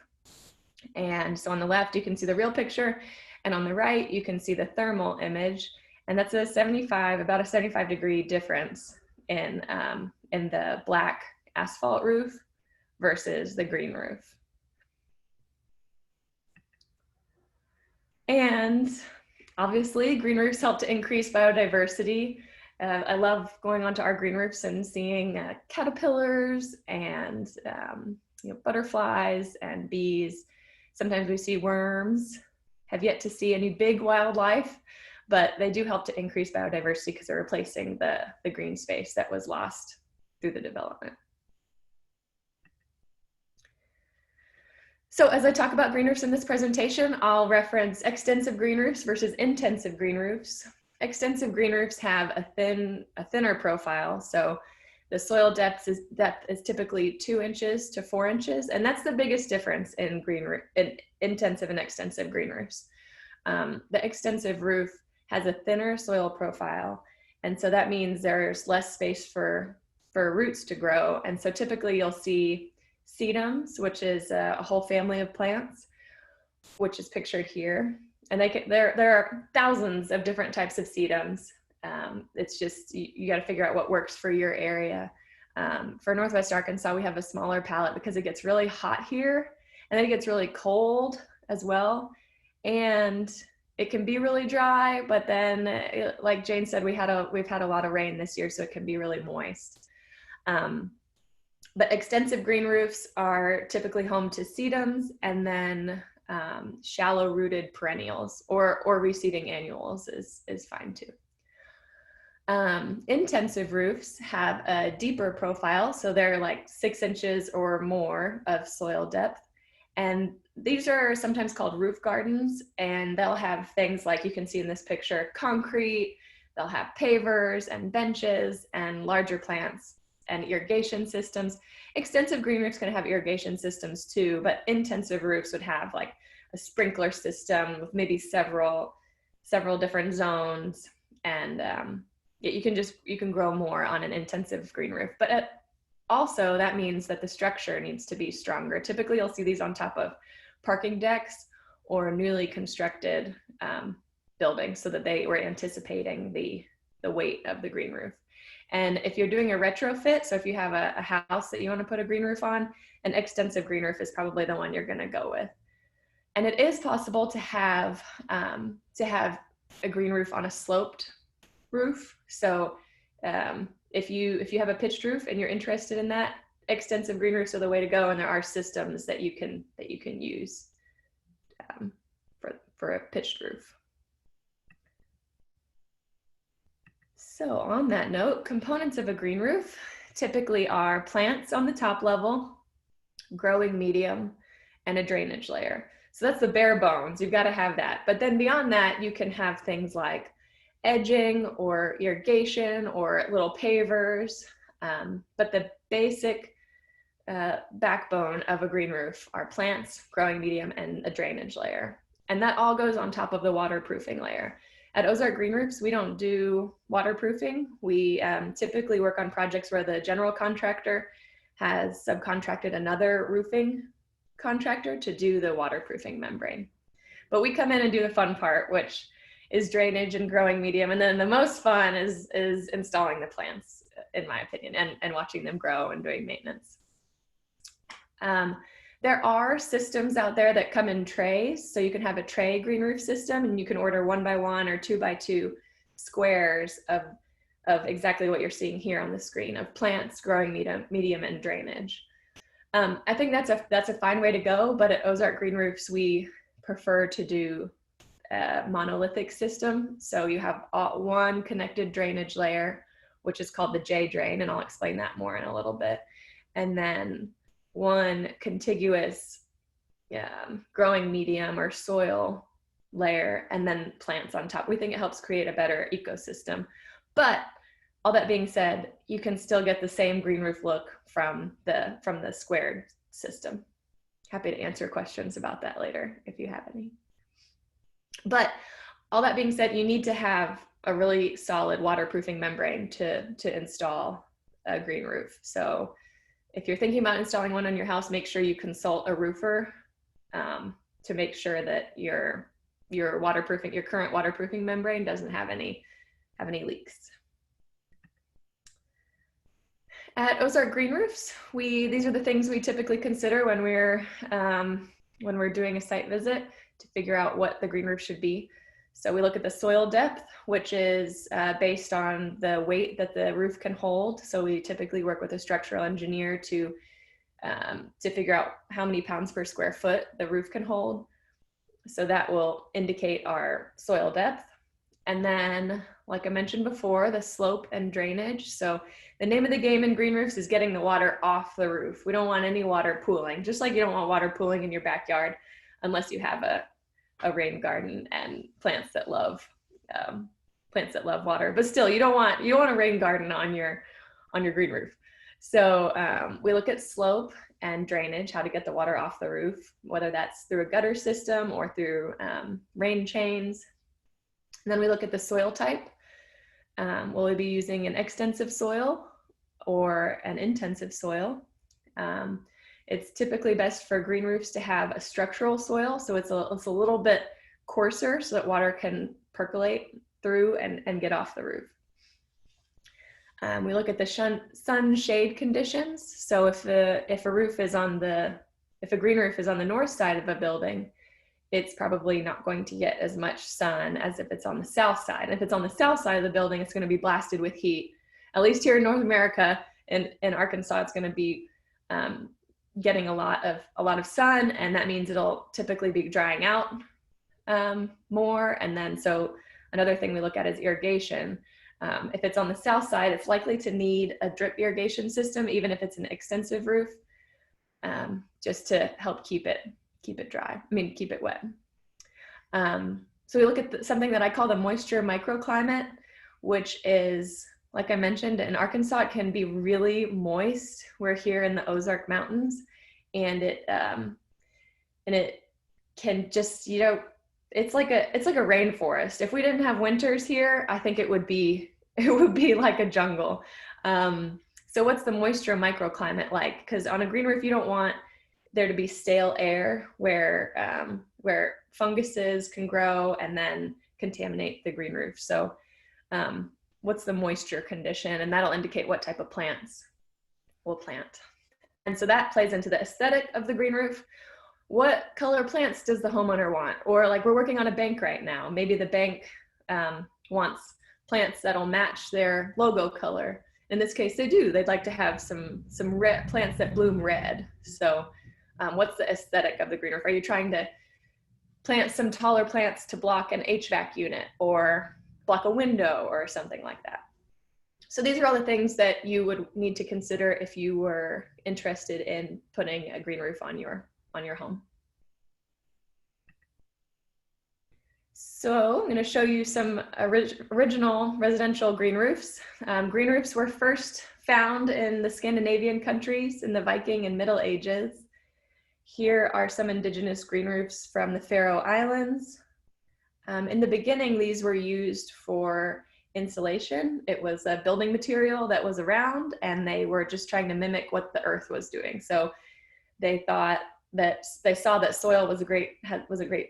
C: And so on the left, you can see the real picture. And on the right, you can see the thermal image. And that's about a 75-degree difference in the black asphalt roof versus the green roof. And obviously, green roofs help to increase biodiversity. I love going onto our green roofs and seeing caterpillars and butterflies and bees. Sometimes we see worms. Have yet to see any big wildlife, but they do help to increase biodiversity because they're replacing the green space that was lost through the development. So as I talk about green roofs in this presentation, I'll reference extensive green roofs versus intensive green roofs. Extensive green roofs have a thinner profile. So the soil depth is typically 2 inches to 4 inches. And that's the biggest difference in intensive and extensive green roofs. The extensive roof has a thinner soil profile. And so that means there's less space for roots to grow. And so typically you'll see sedums, which is a whole family of plants, which is pictured here. And there are thousands of different types of sedums. It's just, you got to figure out what works for your area. For Northwest Arkansas, we have a smaller palette because it gets really hot here, and then it gets really cold as well. And it can be really dry, but then like Jane said, we've had a lot of rain this year, so it can be really moist. But extensive green roofs are typically home to sedums and then shallow rooted perennials or reseeding annuals is fine too. Intensive roofs have a deeper profile, so they're like 6 inches or more of soil depth. And these are sometimes called roof gardens, and they'll have things like you can see in this picture, concrete, They'll have pavers and benches and larger plants and irrigation systems. Extensive green roofs can have irrigation systems too, but intensive roofs would have like a sprinkler system with maybe several different zones, and you can grow more on an intensive green roof. But also that means that the structure needs to be stronger. Typically you'll see these on top of parking decks or newly constructed buildings, so that they were anticipating the weight of the green roof. And if you're doing a retrofit, so if you have a house that you want to put a green roof on, an extensive green roof is probably the one you're going to go with. And it is possible to have a green roof on a sloped roof. So if you have a pitched roof and you're interested in that, extensive green roofs are the way to go. And there are systems that you can use for a pitched roof. So on that note, components of a green roof typically are plants on the top level, growing medium, and a drainage layer. So that's the bare bones. You've got to have that. But then beyond that, you can have things like edging or irrigation or little pavers. But the basic backbone of a green roof are plants, growing medium, and a drainage layer. And that all goes on top of the waterproofing layer. At Ozark Green Roofs, we don't do waterproofing. We typically work on projects where the general contractor has subcontracted another roofing contractor to do the waterproofing membrane. But we come in and do the fun part, which is drainage and growing medium. And then the most fun is installing the plants, in my opinion, and watching them grow and doing maintenance. There are systems out there that come in trays. So you can have a tray green roof system, and you can order 1x1 or 2x2 squares of exactly what you're seeing here on the screen, of plants, growing medium, and drainage. I think that's a fine way to go, but at Ozark Green Roofs, we prefer to do a monolithic system. So you have one connected drainage layer, which is called the J drain, and I'll explain that more in a little bit. And then one contiguous growing medium or soil layer, and then plants on top. We think it helps create a better ecosystem. But all that being said, you can still get the same green roof look from the squared system. Happy to answer questions about that later if you have any. But all that being said, you need to have a really solid waterproofing membrane to install a green roof. So if you're thinking about installing one on your house, make sure you consult a roofer to make sure that your current waterproofing membrane doesn't have any leaks. At Ozark Green Roofs, these are the things we typically consider when we're doing a site visit to figure out what the green roof should be. So we look at the soil depth, which is based on the weight that the roof can hold. So we typically work with a structural engineer to figure out how many pounds per square foot the roof can hold. So that will indicate our soil depth. And then, like I mentioned before, the slope and drainage. So the name of the game in green roofs is getting the water off the roof. We don't want any water pooling, just like you don't want water pooling in your backyard unless you have a rain garden and plants that love water. But still, you don't want a rain garden on your green roof. So we look at slope and drainage, how to get the water off the roof, whether that's through a gutter system or through rain chains. And then we look at the soil type. Will we be using an extensive soil or an intensive soil? It's typically best for green roofs to have a structural soil, so it's a little bit coarser so that water can percolate through and get off the roof. We look at the sun shade conditions. So if a green roof is on the north side of a building, it's probably not going to get as much sun as if it's on the south side. If it's on the south side of the building, it's going to be blasted with heat. At least here in North America, in Arkansas, it's going to be getting a lot of sun, and that means it'll typically be drying out more. And then so another thing we look at is irrigation. If it's on the south side, it's likely to need a drip irrigation system, even if it's an extensive roof, just to help keep it wet. So we look at something that I call the moisture microclimate, which is, like I mentioned, in Arkansas, it can be really moist. We're here in the Ozark Mountains, and it can just, it's like a rainforest. If we didn't have winters here, I think it would be like a jungle. So what's the moisture microclimate like? Because on a green roof, you don't want there to be stale air where funguses can grow and then contaminate the green roof. So what's the moisture condition? And that'll indicate what type of plants we'll plant. And so that plays into the aesthetic of the green roof. What color plants does the homeowner want? Or like we're working on a bank right now. Maybe the bank wants plants that'll match their logo color. In this case, they do. They'd like to have some red plants that bloom red. So what's the aesthetic of the green roof? Are you trying to plant some taller plants to block an HVAC unit or block a window or something like that? So these are all the things that you would need to consider if you were interested in putting a green roof on your home. So I'm going to show you some original residential green roofs. Green roofs were first found in the Scandinavian countries in the Viking and Middle Ages. Here are some indigenous green roofs from the Faroe Islands. In the beginning, these were used for insulation. It was a building material that was around, and they were just trying to mimic what the earth was doing. So they saw that soil was a great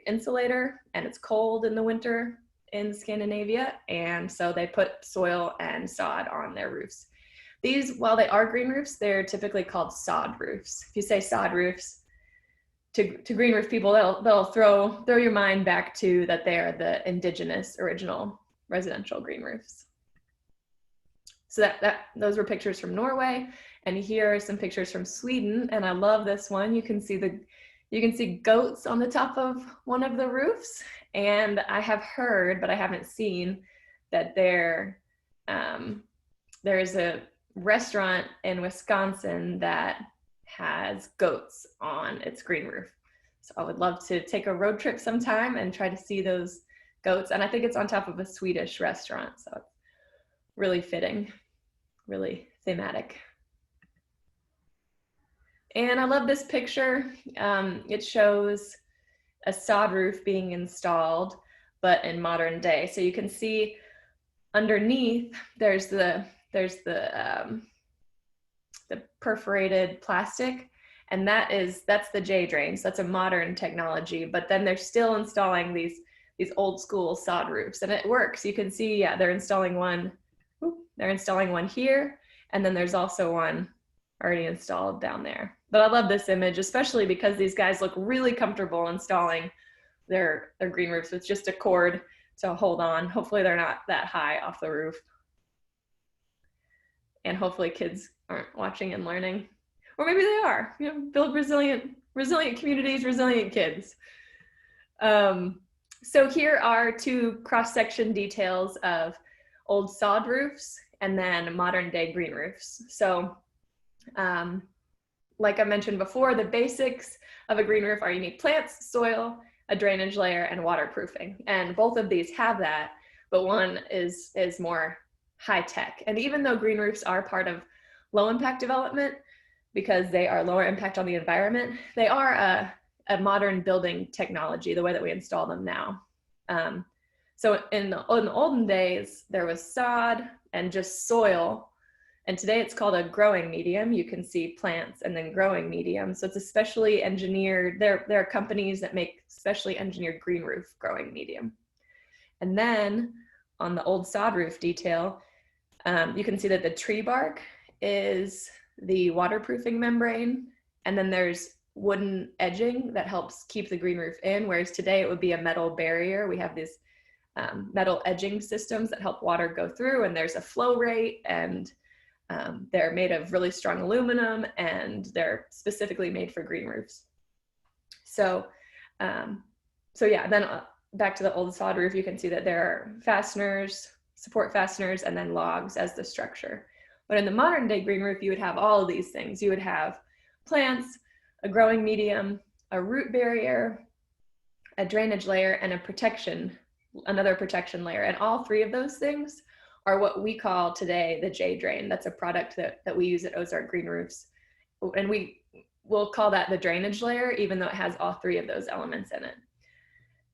C: insulator, and it's cold in the winter in Scandinavia, and so they put soil and sod on their roofs. These, while they are green roofs, they're typically called sod roofs. If you say sod roofs to green roof people, they'll throw your mind back to that they are the indigenous original residential green roofs. So those were pictures from Norway, and here are some pictures from Sweden, and I love this one. You can see goats on the top of one of the roofs, and I have heard, but I haven't seen, that there is a restaurant in Wisconsin that has goats on its green roof. So I would love to take a road trip sometime and try to see those goats. And I think it's on top of a Swedish restaurant. So it's really fitting, really thematic. And I love this picture. It shows a sod roof being installed, but in modern day. So you can see underneath there's the perforated plastic, and that's the J drains. That's a modern technology, but then they're still installing these old school sod roofs, and it works. You can see, yeah, they're installing one here, and then there's also one already installed down there. But I love this image, especially because these guys look really comfortable installing their green roofs with just a cord to hold on. Hopefully they're not that high off the roof. And hopefully kids aren't watching and learning. Or maybe they are. Build resilient communities, resilient kids. So here are two cross-section details of old sod roofs and then modern day green roofs. So like I mentioned before, the basics of a green roof are you need plants, soil, a drainage layer, and waterproofing. And both of these have that, but one is more high tech. And even though green roofs are part of low impact development, because they are lower impact on the environment, they are a modern building technology, the way that we install them now. So in the olden days, there was sod and just soil. And today it's called a growing medium. You can see plants and then growing medium. So it's especially engineered. There are companies that make specially engineered green roof growing medium. And then on the old sod roof detail, you can see that the tree bark is the waterproofing membrane. And then there's wooden edging that helps keep the green roof in, whereas today it would be a metal barrier. We have these metal edging systems that help water go through, and there's a flow rate, and they're made of really strong aluminum, and they're specifically made for green roofs. So yeah, then back to the old sod roof, you can see that there are fasteners, support fasteners, and then logs as the structure. But in the modern day green roof, you would have all of these things. You would have plants, a growing medium, a root barrier, a drainage layer, and another protection layer. And all three of those things are what we call today the J drain. That's a product that we use at Ozark Green Roofs. And we'll call that the drainage layer, even though it has all three of those elements in it.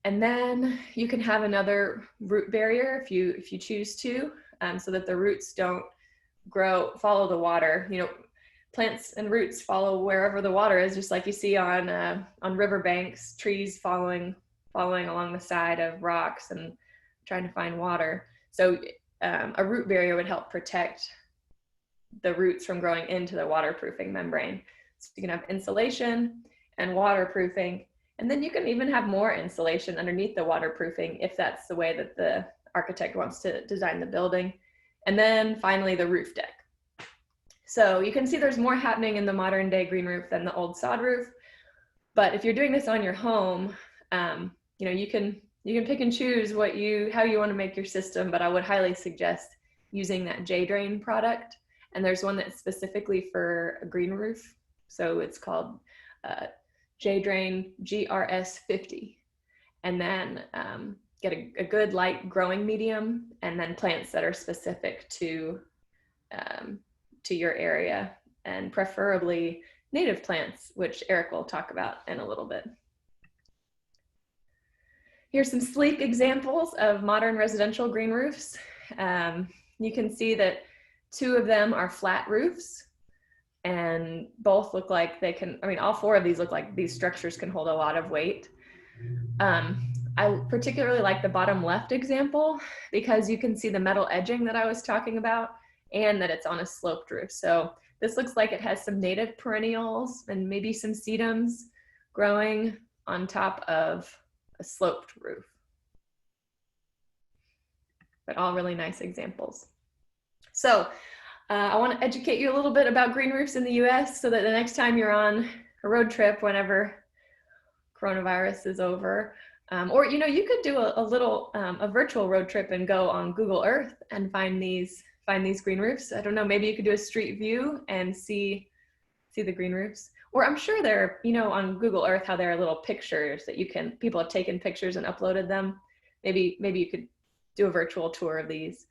C: And then you can have another root barrier if you choose to, so that the roots don't follow the water. You know, plants and roots follow wherever the water is, just like you see on riverbanks, trees following along the side of rocks and trying to find water. So a root barrier would help protect the roots from growing into the waterproofing membrane. So you can have insulation and waterproofing, and then you can even have more insulation underneath the waterproofing if that's the way that the architect wants to design the building. And then finally, the roof deck. So you can see there's more happening in the modern day green roof than the old sod roof. But if you're doing this on your home, you know, you can pick and choose how you want to make your system, but I would highly suggest using that J drain product. And there's one that's specifically for a green roof. So it's called J drain GRS 50. And then get a good light growing medium, and then plants that are specific to your area, and preferably native plants, which Eric will talk about in a little bit. Here's some sleek examples of modern residential green roofs. You can see that two of them are flat roofs, and both look like all four of these look like these structures can hold a lot of weight. I particularly like the bottom left example because you can see the metal edging that I was talking about, and that it's on a sloped roof. So this looks like it has some native perennials and maybe some sedums growing on top of a sloped roof. But all really nice examples. So I want to educate you a little bit about green roofs in the US so that the next time you're on a road trip, whenever coronavirus is over, or you could do a virtual road trip and go on Google Earth and find these green roofs. I don't know, maybe you could do a street view and see the green roofs. Or I'm sure there are, on Google Earth, how there are little pictures that people have taken pictures and uploaded them. Maybe you could do a virtual tour of these.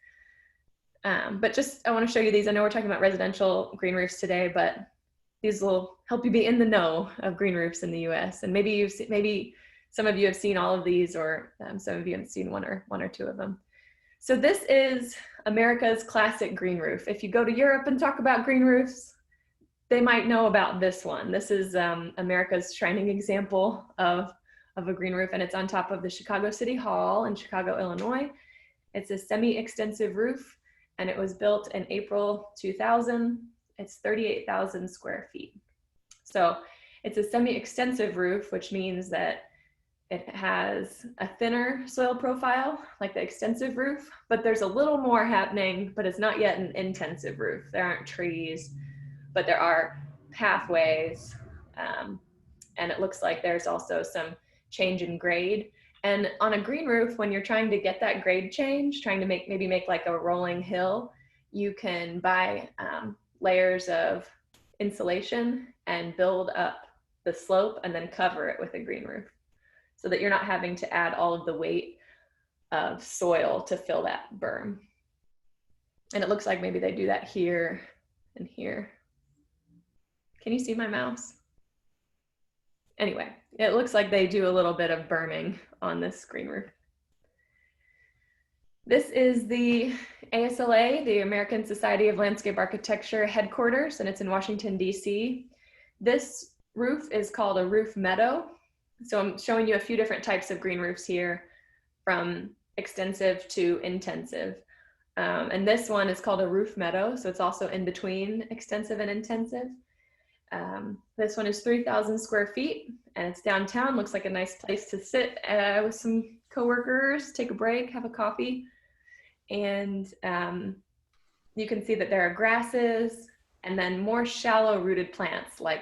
C: But I want to show you these. I know we're talking about residential green roofs today, but these will help you be in the know of green roofs in the US. And maybe some of you have seen all of these, or some of you have seen one or two of them. So this is America's classic green roof. If you go to Europe and talk about green roofs, they might know about this one. This is America's shining example of a green roof, and it's on top of the Chicago City Hall in Chicago, Illinois. It's a semi-extensive roof, and it was built in April 2000. It's 38,000 square feet. So it's a semi-extensive roof, which means that it has a thinner soil profile, like the extensive roof, but there's a little more happening, but it's not yet an intensive roof. There aren't trees, but there are pathways, and it looks like there's also some change in grade. And on a green roof, when you're trying to get that grade change, trying to maybe make like a rolling hill, you can buy layers of insulation and build up the slope and then cover it with a green roof, so that you're not having to add all of the weight of soil to fill that berm. And it looks like maybe they do that here and here. Can you see my mouse? Anyway, it looks like they do a little bit of berming on this green roof. This is the ASLA, the American Society of Landscape Architecture headquarters, and it's in Washington, DC. This roof is called a roof meadow. So I'm showing you a few different types of green roofs here, from extensive to intensive. And this one is called a roof meadow, so it's also in between extensive and intensive. This one is 3,000 square feet, and it's downtown. Looks like a nice place to sit with some coworkers, take a break, have a coffee. And you can see that there are grasses and then more shallow rooted plants like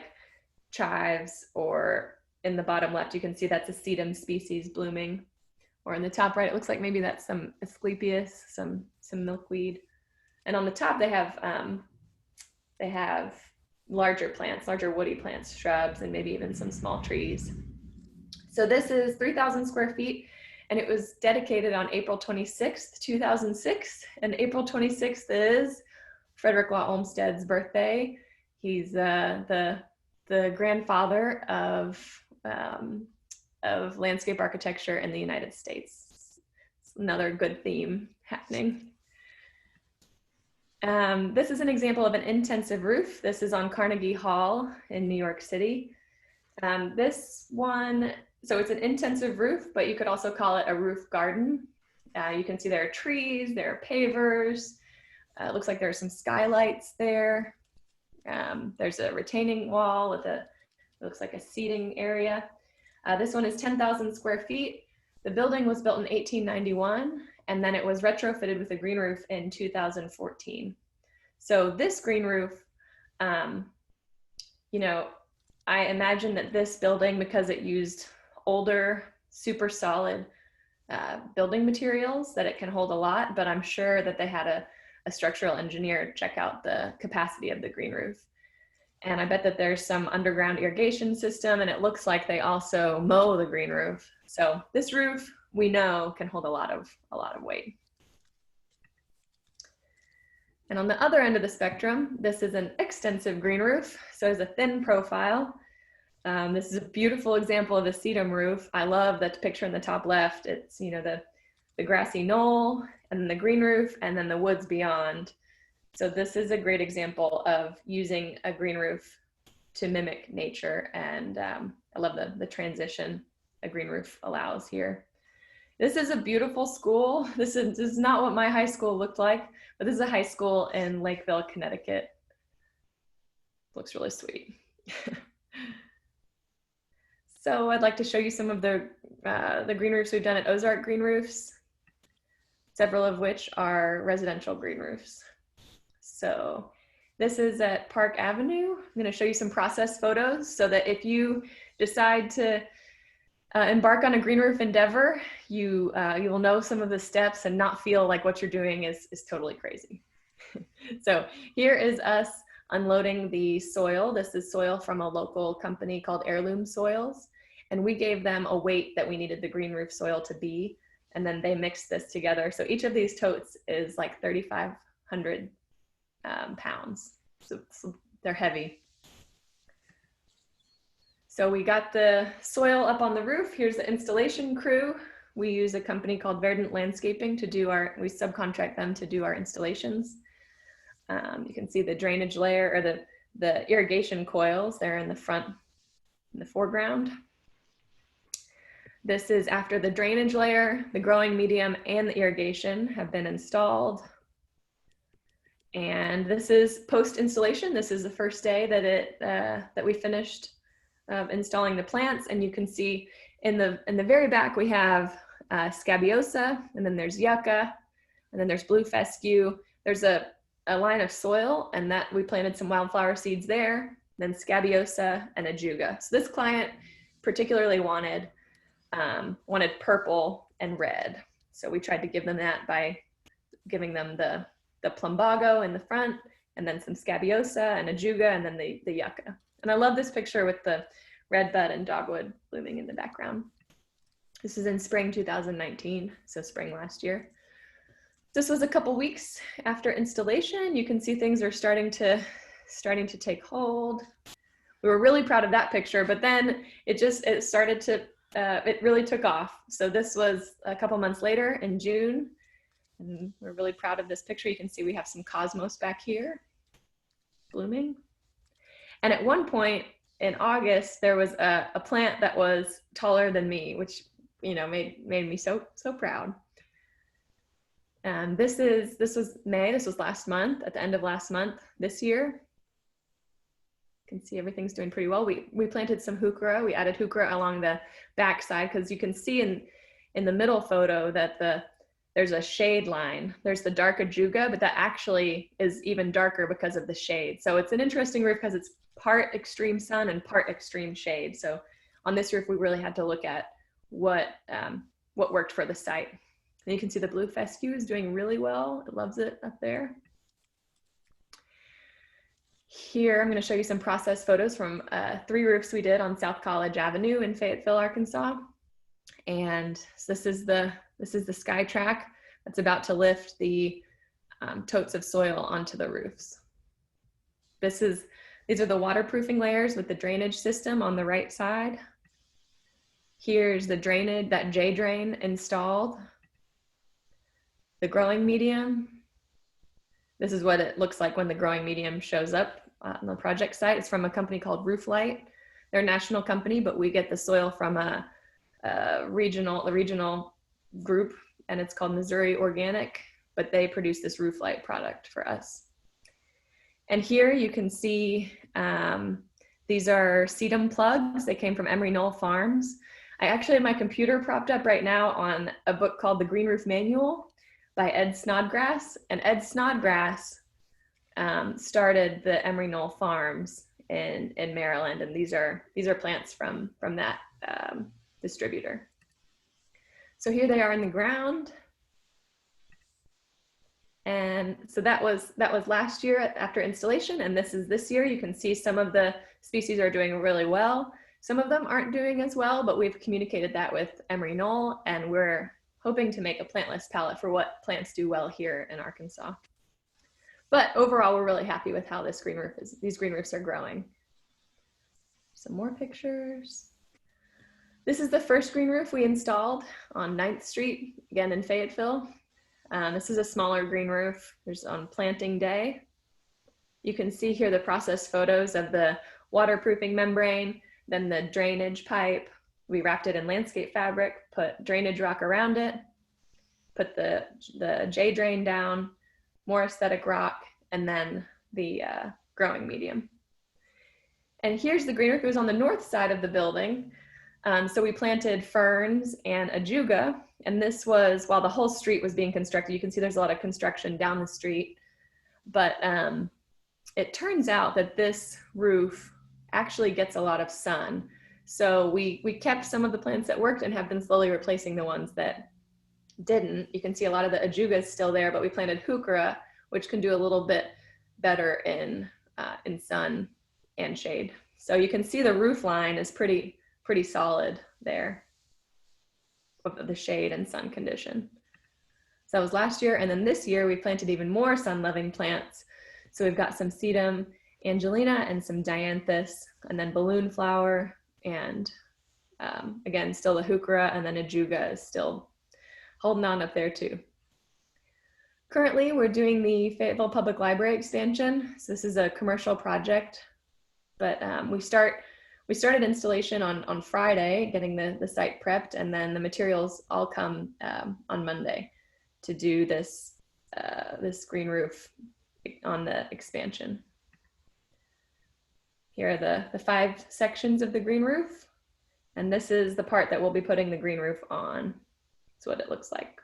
C: chives, or in the bottom left, you can see that's a sedum species blooming. Or in the top right, it looks like maybe that's some Asclepias, some milkweed. And on the top, they have larger plants, larger woody plants, shrubs, and maybe even some small trees. So this is 3,000 square feet, and it was dedicated on April 26th, 2006. And April 26th is Frederick Law Olmsted's birthday. He's the grandfather of landscape architecture in the United States. It's another good theme happening. This is an example of an intensive roof. This is on Carnegie Hall in New York City. This one, so it's an intensive roof, but you could also call it a roof garden. You can see there are trees, there are pavers. It looks like there are some skylights there. There's a retaining wall with it looks like a seating area. This one is 10,000 square feet. The building was built in 1891, and then it was retrofitted with a green roof in 2014. So this green roof, you know, I imagine that this building, because it used older, super solid building materials, that it can hold a lot, but I'm sure that they had a structural engineer check out the capacity of the green roof. And I bet that there's some underground irrigation system, and it looks like they also mow the green roof. So this roof, we know, can hold a lot of weight. And on the other end of the spectrum, this is an extensive green roof. So it's a thin profile. This is a beautiful example of a sedum roof. I love that picture in the top left. It's, you know, the grassy knoll, and then the green roof, and then the woods beyond. So this is a great example of using a green roof to mimic nature. And I love the transition a green roof allows here. This is a beautiful school. This is not what my high school looked like, but this is a high school in Lakeville, Connecticut. Looks really sweet. So I'd like to show you some of the green roofs we've done at Ozark Green Roofs, several of which are residential green roofs. So this is at Park Avenue. I'm going to show you some process photos so that if you decide to embark on a green roof endeavor, you will know some of the steps and not feel like what you're doing is totally crazy. So here is us unloading the soil. This is soil from a local company called Heirloom Soils, and we gave them a weight that we needed the green roof soil to be, and then they mixed this together. So each of these totes is like 3,500 pounds. So they're heavy. So we got the soil up on the roof. Here's the installation crew. We use a company called Verdant Landscaping to do we subcontract them to do our installations. You can see the drainage layer, or the irrigation coils there in the front, in the foreground. This is after the drainage layer, the growing medium, and the irrigation have been installed. And this is post-installation. This is the first day that we finished installing the plants, and you can see in the very back we have scabiosa, and then there's yucca, and then there's blue fescue. There's a line of soil, and that we planted some wildflower seeds there, then scabiosa and ajuga. So this client particularly wanted purple and red. So we tried to give them that by giving them the plumbago in the front, and then some scabiosa and ajuga, and then the yucca. And I love this picture with the redbud and dogwood blooming in the background. This is in spring 2019, so spring last year. This was a couple weeks after installation. You can see things are starting to take hold. We were really proud of that picture, but then it really took off. So this was a couple months later in June, and we're really proud of this picture. You can see we have some cosmos back here blooming. And at one point in August, there was a plant that was taller than me, which, you know, made me so proud. And this was May. This was last month, at the end of last month. This year, you can see everything's doing pretty well. We planted some heuchera. We added heuchera along the back side, because you can see in the middle photo that there's a shade line. There's the dark ajuga, but that actually is even darker because of the shade. So it's an interesting roof because it's part extreme sun and part extreme shade. So on this roof, we really had to look at what worked for the site. And you can see the blue fescue is doing really well. It loves it up there. Here, I'm going to show you some process photos from 3 roofs we did on South College Avenue in Fayetteville, Arkansas. And so this is the sky track that's about to lift the totes of soil onto the roofs. These are the waterproofing layers with the drainage system on the right side. Here's the drainage, that J drain installed. The growing medium. This is what it looks like when the growing medium shows up on the project site. It's from a company called Rooflight. They're a national company, but we get the soil from a regional group, and it's called Missouri Organic, but they produce this Rooflight product for us. And here you can see these are sedum plugs. They came from Emery Knoll Farms. I actually have my computer propped up right now on a book called The Green Roof Manual by Ed Snodgrass. And Ed Snodgrass started the Emery Knoll Farms in Maryland. And these are plants from that distributor. So here they are in the ground. And so that was last year after installation, and this is this year. You can see some of the species are doing really well. Some of them aren't doing as well, but we've communicated that with Emery Knoll, and we're hoping to make a plant list palette for what plants do well here in Arkansas. But overall, we're really happy with how these green roofs are growing. Some more pictures. This is the first green roof we installed on 9th Street, again in Fayetteville. This is a smaller green roof. There's on planting day. You can see here the process photos of the waterproofing membrane, then the drainage pipe. We wrapped it in landscape fabric, put drainage rock around it, put the J drain down, more aesthetic rock, and then the growing medium. And here's the green roof. It was on the north side of the building. So we planted ferns and ajuga, and this was while the whole street was being constructed. You can see there's a lot of construction down the street, but it turns out that this roof actually gets a lot of sun. So we kept some of the plants that worked and have been slowly replacing the ones that didn't. You can see a lot of the ajuga is still there, but we planted heuchera, which can do a little bit better in sun and shade. So you can see the roof line is pretty solid there of the shade and sun condition. So that was last year. And then this year we planted even more sun-loving plants. So we've got some sedum angelina and some dianthus, and then balloon flower, and again, still the heuchera, and then ajuga is still holding on up there too. Currently, we're doing the Fayetteville Public Library expansion. So this is a commercial project, but we started installation on Friday, getting the site prepped, and then the materials all come on Monday to do this green roof on the expansion. Here are the 5 sections of the green roof, and this is the part that we'll be putting the green roof on. That's what it looks like.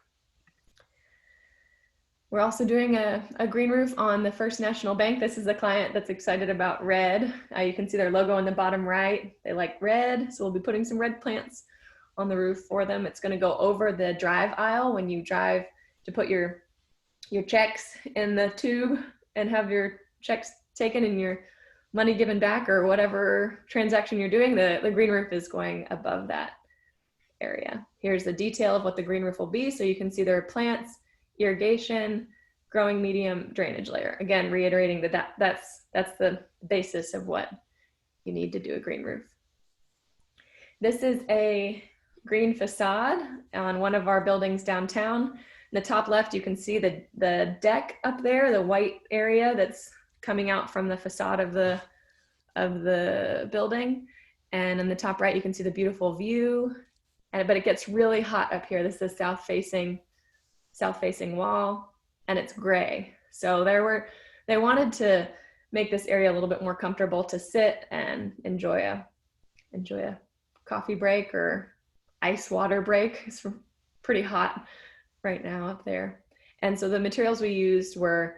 C: We're also doing a green roof on the First National Bank. This is a client that's excited about red. You can see their logo in the bottom right. They like red, so we'll be putting some red plants on the roof for them. It's gonna go over the drive aisle when you drive to put your checks in the tube and have your checks taken and your money given back, or whatever transaction you're doing. The green roof is going above that area. Here's the detail of what the green roof will be. So you can see there are plants, irrigation, growing medium, drainage layer. Again, reiterating that's the basis of what you need to do a green roof. This is a green facade on one of our buildings downtown. In the top left, you can see the deck up there, the white area that's coming out from the facade of the building. And in the top right, you can see the beautiful view. But it gets really hot up here. This is a south-facing wall, and it's gray. So they wanted to make this area a little bit more comfortable to sit and enjoy a coffee break or ice water break. It's pretty hot right now up there. And so the materials we used were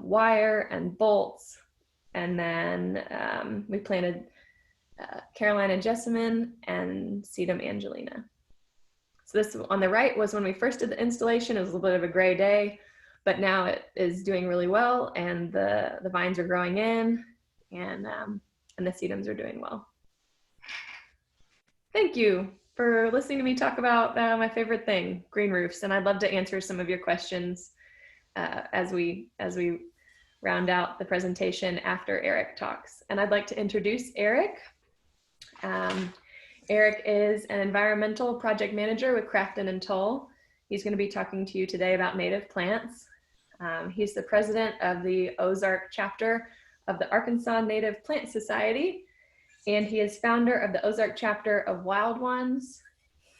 C: wire and bolts, and then we planted Carolina jessamine and sedum angelina. So this on the right was when we first did the installation. It was a little bit of a gray day, but now it is doing really well, and the vines are growing in, and the sedums are doing well. Thank you for listening to me talk about my favorite thing, green roofs. And I'd love to answer some of your questions as we round out the presentation after Eric talks. And I'd like to introduce Eric. Eric is an environmental project manager with Crafton & Toll. He's going to be talking to you today about native plants. He's the president of the Ozark chapter of the Arkansas Native Plant Society, and he is founder of the Ozark chapter of Wild Ones,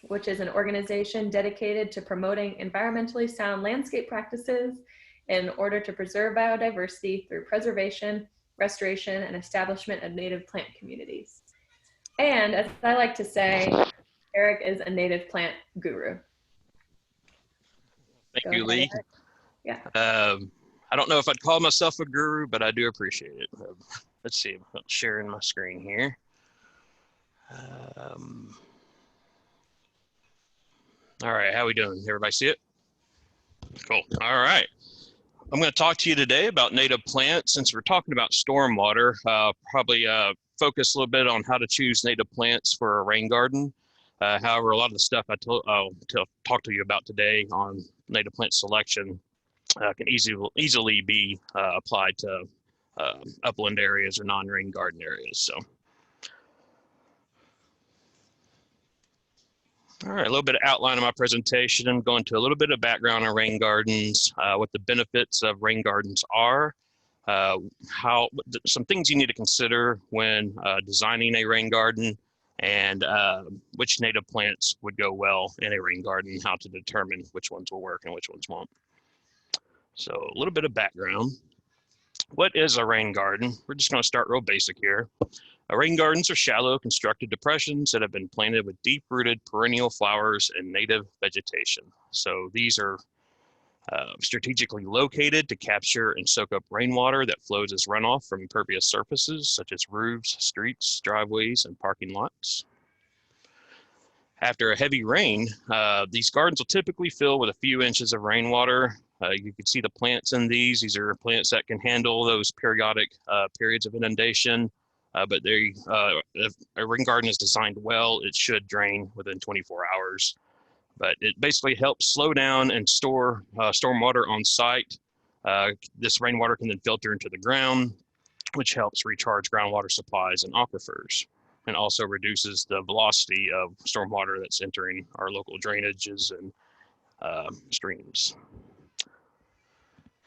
C: which is an organization dedicated to promoting environmentally sound landscape practices in order to preserve biodiversity through preservation, restoration, and establishment of native plant communities. And as I like to say, Eric is a native plant guru.
D: Thank you, Lee.
C: Eric. Yeah.
D: I don't know if I'd call myself a guru, but I do appreciate it. Let's see, I'm sharing my screen here. All right, how we doing? Everybody see it? Cool. All right. I'm going to talk to you today about native plants. Since we're talking about stormwater, probably focus a little bit on how to choose native plants for a rain garden. However, a lot of the stuff I'll talk to you about today on native plant selection can easily be applied to upland areas or non-rain garden areas. So, all right, a little bit of outline of my presentation. I'm going to a little bit of background on rain gardens, what the benefits of rain gardens are, some things you need to consider when designing a rain garden, and which native plants would go well in a rain garden, how to determine which ones will work and which ones won't. So a little bit of background. What is a rain garden? We're just going to start real basic here. Rain gardens are shallow constructed depressions that have been planted with deep-rooted perennial flowers and native vegetation. So these are strategically located to capture and soak up rainwater that flows as runoff from impervious surfaces such as roofs, streets, driveways, and parking lots. After a heavy rain, these gardens will typically fill with a few inches of rainwater. You can see the plants in these. These are plants that can handle those periodic periods of inundation, but if a rain garden is designed well, it should drain within 24 hours. But it basically helps slow down and store stormwater on site. This rainwater can then filter into the ground, which helps recharge groundwater supplies and aquifers, and also reduces the velocity of stormwater that's entering our local drainages and streams.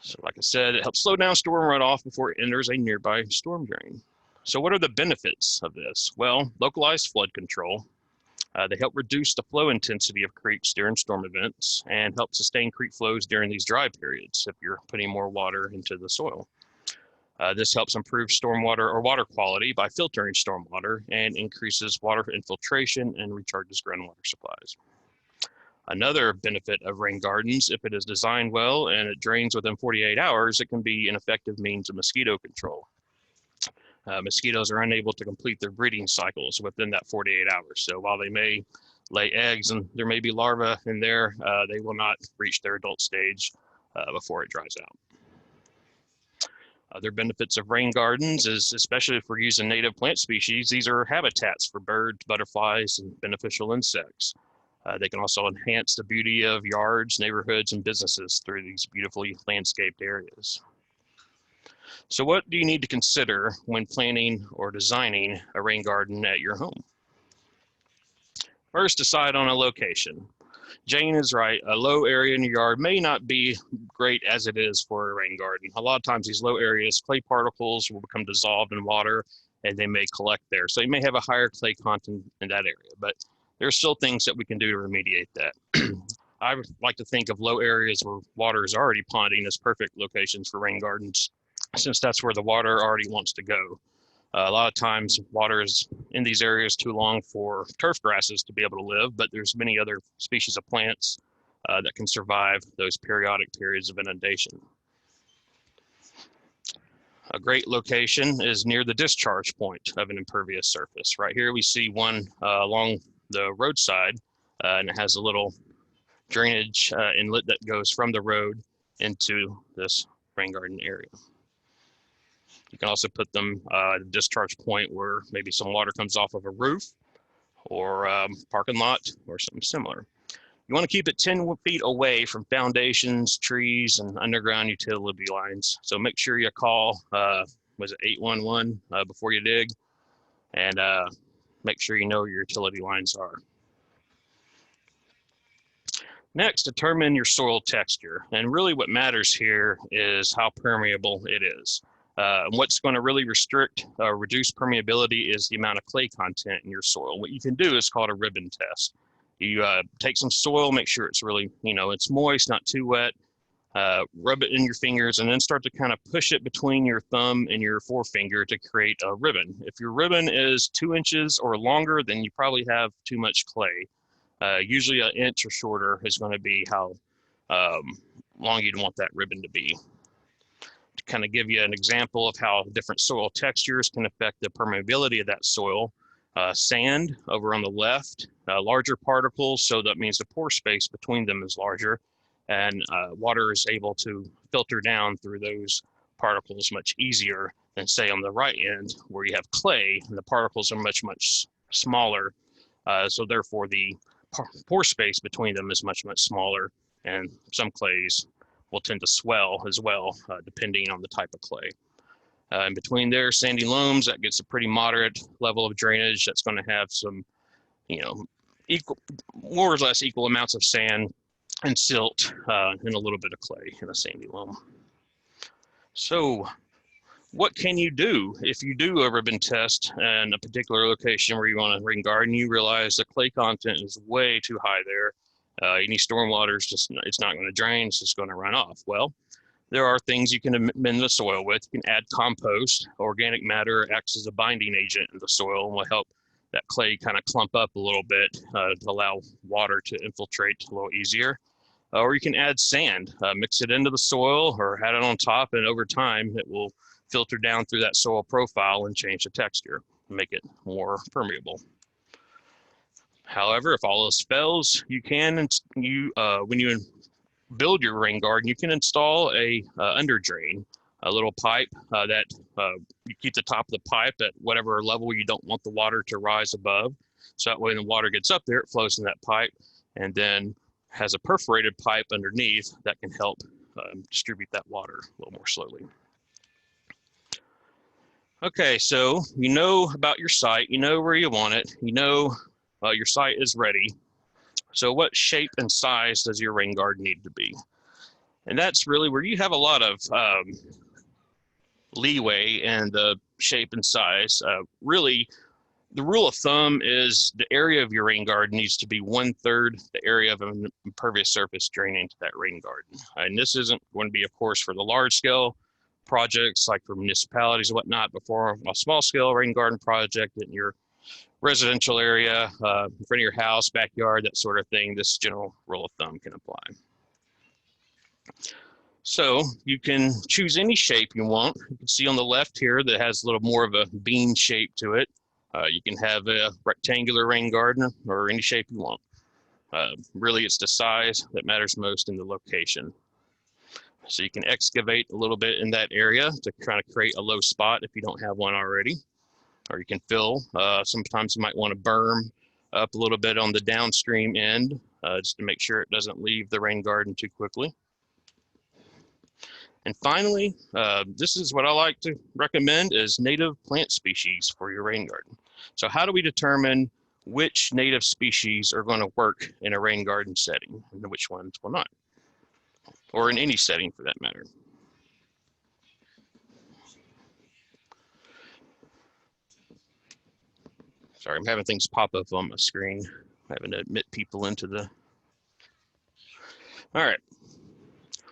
D: So like I said, it helps slow down storm runoff before it enters a nearby storm drain. So what are the benefits of this? Well, localized flood control. They help reduce the flow intensity of creeks during storm events and help sustain creek flows during these dry periods if you're putting more water into the soil. This helps improve stormwater or water quality by filtering stormwater and increases water infiltration and recharges groundwater supplies. Another benefit of rain gardens, if it is designed well and it drains within 48 hours, it can be an effective means of mosquito control. Mosquitoes are unable to complete their breeding cycles within that 48 hours. So while they may lay eggs and there may be larvae in there, they will not reach their adult stage before it dries out. Other benefits of rain gardens is, especially if we're using native plant species, these are habitats for birds, butterflies, and beneficial insects. They can also enhance the beauty of yards, neighborhoods, and businesses through these beautifully landscaped areas. So what do you need to consider when planning or designing a rain garden at your home? First, decide on a location. Jane is right, a low area in your yard may not be great as it is for a rain garden. A lot of times these low areas, clay particles will become dissolved in water and they may collect there. So you may have a higher clay content in that area, but there's still things that we can do to remediate that. I would like to think of low areas where water is already ponding as perfect locations for rain gardens, since that's where the water already wants to go. A lot of times water is in these areas too long for turf grasses to be able to live, but there's many other species of plants that can survive those periodic periods of inundation. A great location is near the discharge point of an impervious surface. Right here we see one along the roadside, and it has a little drainage inlet that goes from the road into this rain garden area. You can also put them at a discharge point where maybe some water comes off of a roof or parking lot or something similar. You want to keep it 10 feet away from foundations, trees, and underground utility lines. So make sure you call, was it 811 before you dig, and make sure you know where your utility lines are. Next, determine your soil texture. And really what matters here is how permeable it is. What's going to really restrict or reduce permeability is the amount of clay content in your soil. What you can do is called a ribbon test. You take some soil, make sure it's really, it's moist, not too wet, rub it in your fingers, and then start to kind of push it between your thumb and your forefinger to create a ribbon. If your ribbon is 2 inches or longer, then you probably have too much clay. Usually 1 inch or shorter is going to be how long you'd want that ribbon to be. To kind of give you an example of how different soil textures can affect the permeability of that soil, sand over on the left, larger particles, so that means the pore space between them is larger, and water is able to filter down through those particles much easier than, say, on the right end where you have clay and the particles are much smaller, so therefore the pore space between them is much smaller, and some clays will tend to swell as well, depending on the type of clay. In between there, sandy loams, that gets a pretty moderate level of drainage. That's going to have some, more or less equal amounts of sand and silt and a little bit of clay in a sandy loam. So what can you do if you do a ribbon test in a particular location where you want to rain garden? You realize the clay content is way too high there. Any stormwater is just, it's not going to drain, it's just going to run off. Well, there are things you can amend the soil with. You can add compost. Organic matter acts as a binding agent in the soil and will help that clay kind of clump up a little bit to allow water to infiltrate a little easier. Or you can add sand, mix it into the soil or add it on top, and over time it will filter down through that soil profile and change the texture, make it more permeable. However, if all else fails, you can, when you build your rain garden, you can install a under drain, a little pipe that you keep the top of the pipe at whatever level you don't want the water to rise above. So that way when the water gets up there, it flows in that pipe, and then has a perforated pipe underneath that can help distribute that water a little more slowly. Okay, so you know about your site, you know where you want it, you know your site is ready. So what shape and size does your rain garden need to be? And that's really where you have a lot of leeway in the shape and size. Really, the rule of thumb is the area of your rain garden needs to be 1/3 the area of an impervious surface draining to that rain garden. And this isn't going to be, of course, for the large scale projects like for municipalities and whatnot, but for a small scale rain garden project in your residential area, in front of your house, backyard, that sort of thing, this general rule of thumb can apply. So you can choose any shape you want. You can see on the left here that has a little more of a bean shape to it. You can have a rectangular rain garden or any shape you want. Really, it's the size that matters most in the location. So you can excavate a little bit in that area to kind of create a low spot if you don't have one already. Or you can fill. Sometimes you might want to berm up a little bit on the downstream end just to make sure it doesn't leave the rain garden too quickly. And finally, this is what I like to recommend is native plant species for your rain garden. So how do we determine which native species are going to work in a rain garden setting and which ones will not, or in any setting for that matter? Sorry, I'm having things pop up on my screen. I'm having to admit people into the... All right.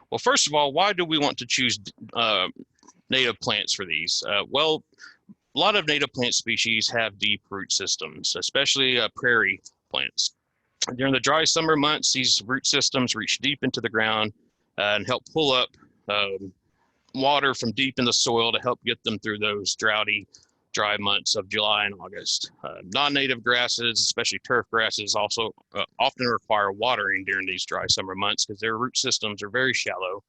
D: Well, first of all, why do we want to choose native plants for these? Well, a lot of native plant species have deep root systems, especially prairie plants. During the dry summer months, these root systems reach deep into the ground and help pull up water from deep in the soil to help get them through those droughty, dry months of July and August. Non-native grasses, especially turf grasses, also often require watering during these dry summer months because their root systems are very shallow,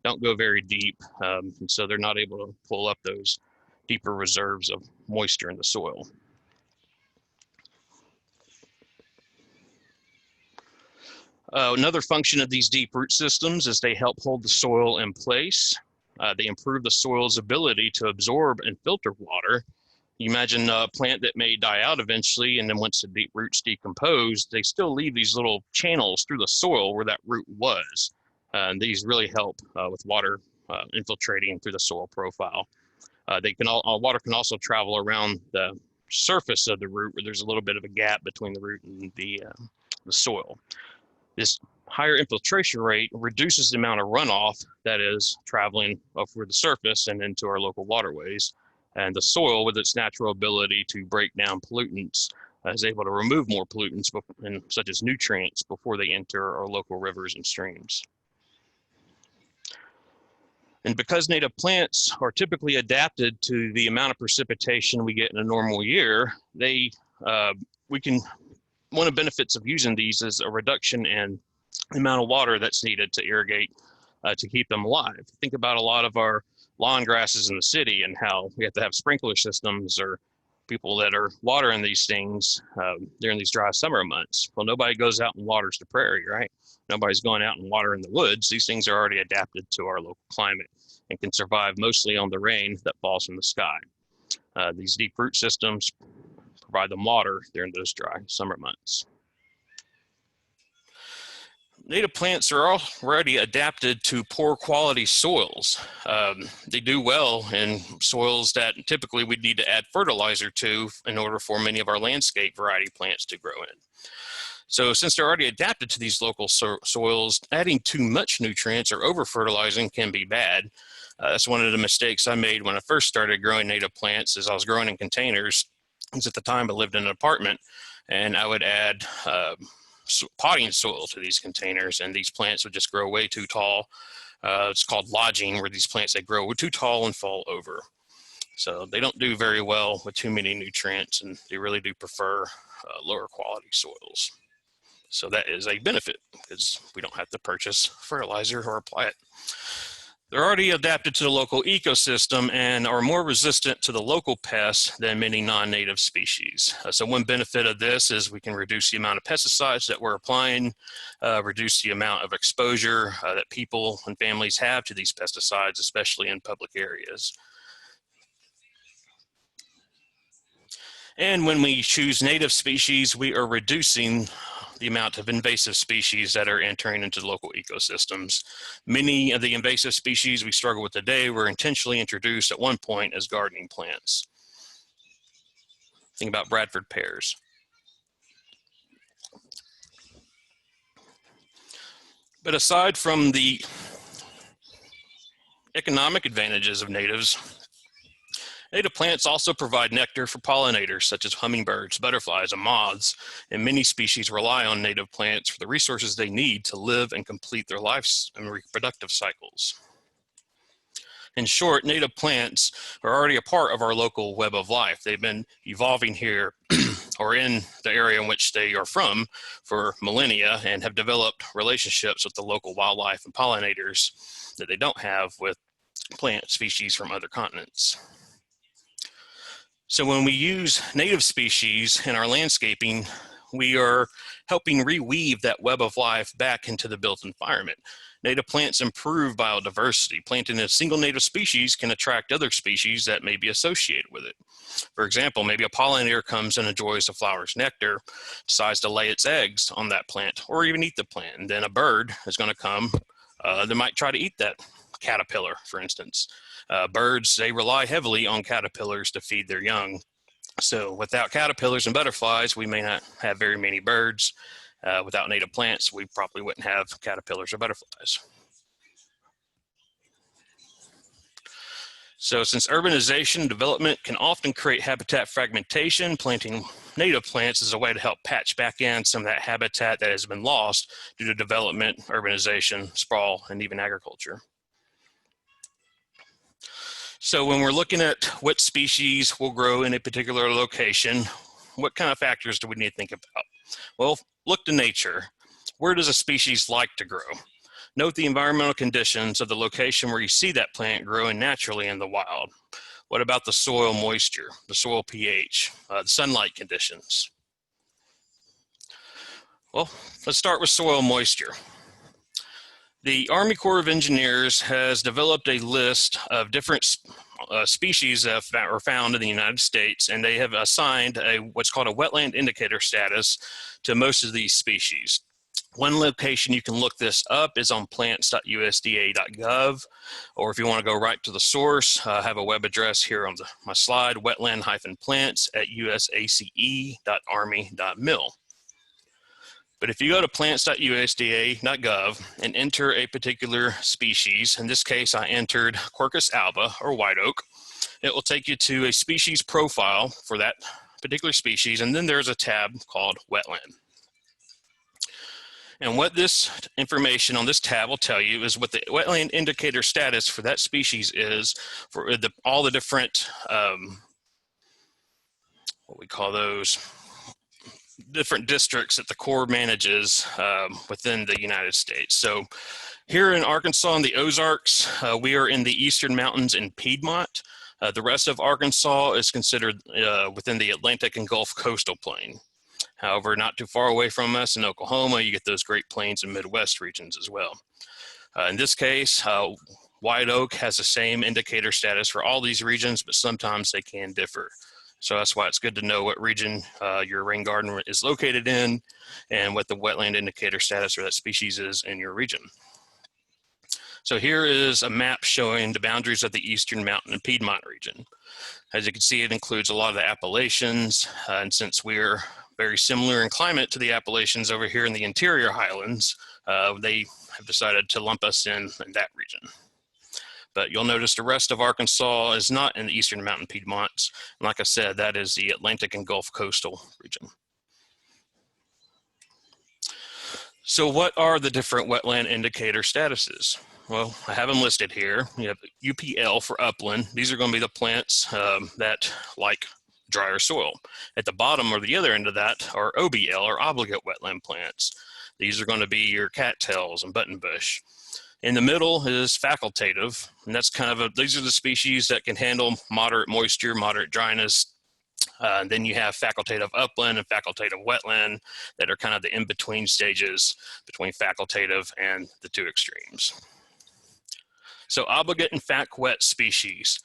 D: don't go very deep, and so they're not able to pull up those deeper reserves of moisture in the soil. Another function of these deep root systems is they help hold the soil in place. They improve the soil's ability to absorb and filter water. You imagine a plant that may die out eventually, and then once the deep roots decompose, they still leave these little channels through the soil where that root was. And these really help with water infiltrating through the soil profile. Water can also travel around the surface of the root where there's a little bit of a gap between the root and the soil. This higher infiltration rate reduces the amount of runoff that is traveling over the surface and into our local waterways. And the soil, with its natural ability to break down pollutants, is able to remove more pollutants, such as nutrients, before they enter our local rivers and streams. And because native plants are typically adapted to the amount of precipitation we get in a normal year, one of the benefits of using these is a reduction in the amount of water that's needed to irrigate to keep them alive. Think about a lot of our lawn grasses in the city and how we have to have sprinkler systems or people that are watering these things during these dry summer months. Well, nobody goes out and waters the prairie, right? Nobody's going out and watering the woods. These things are already adapted to our local climate and can survive mostly on the rain that falls from the sky. These deep root systems provide them water during those dry summer months. Native plants are already adapted to poor quality soils. They do well in soils that typically we'd need to add fertilizer to in order for many of our landscape variety plants to grow in. So since they're already adapted to these local soils, adding too much nutrients or over-fertilizing can be bad. That's one of the mistakes I made when I first started growing native plants. Is I was growing in containers. Because at the time I lived in an apartment, and I would add potting soil to these containers, and these plants would just grow way too tall. It's called lodging, where these plants, they grow too tall and fall over. So they don't do very well with too many nutrients, and they really do prefer lower quality soils. So that is a benefit because we don't have to purchase fertilizer or apply it. They're already adapted to the local ecosystem and are more resistant to the local pests than many non-native species. So one benefit of this is we can reduce the amount of pesticides that we're applying, reduce the amount of exposure that people and families have to these pesticides, especially in public areas. And when we choose native species, we are reducing the amount of invasive species that are entering into local ecosystems. Many of the invasive species we struggle with today were intentionally introduced at one point as gardening plants. Think about Bradford pears. But aside from the economic advantages of natives, native plants also provide nectar for pollinators such as hummingbirds, butterflies, and moths, and many species rely on native plants for the resources they need to live and complete their life and reproductive cycles. In short, native plants are already a part of our local web of life. They've been evolving here or in the area in which they are from for millennia and have developed relationships with the local wildlife and pollinators that they don't have with plant species from other continents. So when we use native species in our landscaping, we are helping reweave that web of life back into the built environment. Native plants improve biodiversity. Planting a single native species can attract other species that may be associated with it. For example, maybe a pollinator comes and enjoys the flower's nectar, decides to lay its eggs on that plant or even eat the plant. And then a bird is going to come that might try to eat that caterpillar, for instance. Birds, they rely heavily on caterpillars to feed their young. So without caterpillars and butterflies, we may not have very many birds. Without native plants, we probably wouldn't have caterpillars or butterflies. So since urbanization and development can often create habitat fragmentation, planting native plants is a way to help patch back in some of that habitat that has been lost due to development, urbanization, sprawl, and even agriculture. So when we're looking at what species will grow in a particular location, what kind of factors do we need to think about? Well, look to nature. Where does a species like to grow? Note the environmental conditions of the location where you see that plant growing naturally in the wild. What about the soil moisture, the soil pH, the sunlight conditions? Well, let's start with soil moisture. The Army Corps of Engineers has developed a list of different species that are found in the United States, and they have assigned what's called a wetland indicator status to most of these species. One location you can look this up is on plants.usda.gov, or if you want to go right to the source, I have a web address here on my slide, wetland-plants at usace.army.mil. But if you go to plants.usda.gov and enter a particular species, in this case I entered Quercus alba or white oak, it will take you to a species profile for that particular species, and then there's a tab called wetland. And what this information on this tab will tell you is what the wetland indicator status for that species is for all the different, what we call those, different districts that the Corps manages within the United States. So here in Arkansas in the Ozarks, we are in the Eastern Mountains in Piedmont. The rest of Arkansas is considered within the Atlantic and Gulf coastal plain. However, not too far away from us in Oklahoma, you get those Great Plains and Midwest regions as well. In this case, white oak has the same indicator status for all these regions, but sometimes they can differ. So that's why it's good to know what region your rain garden is located in and what the wetland indicator status for that species is in your region. So here is a map showing the boundaries of the Eastern Mountain and Piedmont region. As you can see, it includes a lot of the Appalachians, and since we're very similar in climate to the Appalachians over here in the interior highlands, they have decided to lump us in that region. But you'll notice the rest of Arkansas is not in the Eastern Mountain Piedmonts. And like I said, that is the Atlantic and Gulf coastal region. So what are the different wetland indicator statuses? Well, I have them listed here. You have UPL for upland. These are going to be the plants that like drier soil. At the bottom or the other end of that are OBL or obligate wetland plants. These are going to be your cattails and buttonbush. In the middle is facultative, and that's kind of these are the species that can handle moderate moisture, moderate dryness. Then you have facultative upland and facultative wetland that are kind of the in-between stages between facultative and the two extremes. So obligate and fac wet species.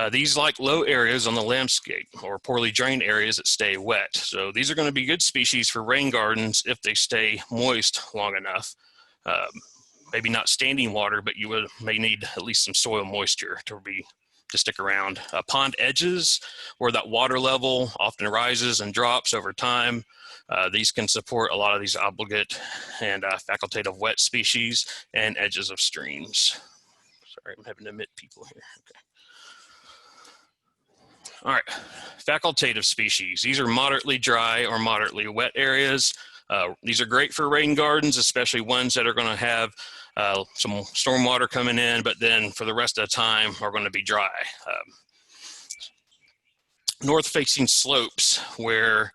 D: These like low areas on the landscape or poorly drained areas that stay wet. So these are going to be good species for rain gardens if they stay moist long enough. Maybe not standing water, but you may need at least some soil moisture to stick around. Pond edges, where that water level often rises and drops over time. These can support a lot of these obligate and facultative wet species and edges of streams. Sorry, I'm having to admit people here. Okay. All right, facultative species. These are moderately dry or moderately wet areas. These are great for rain gardens, especially ones that are going to have some stormwater coming in, but then for the rest of the time are going to be dry. North-facing slopes, where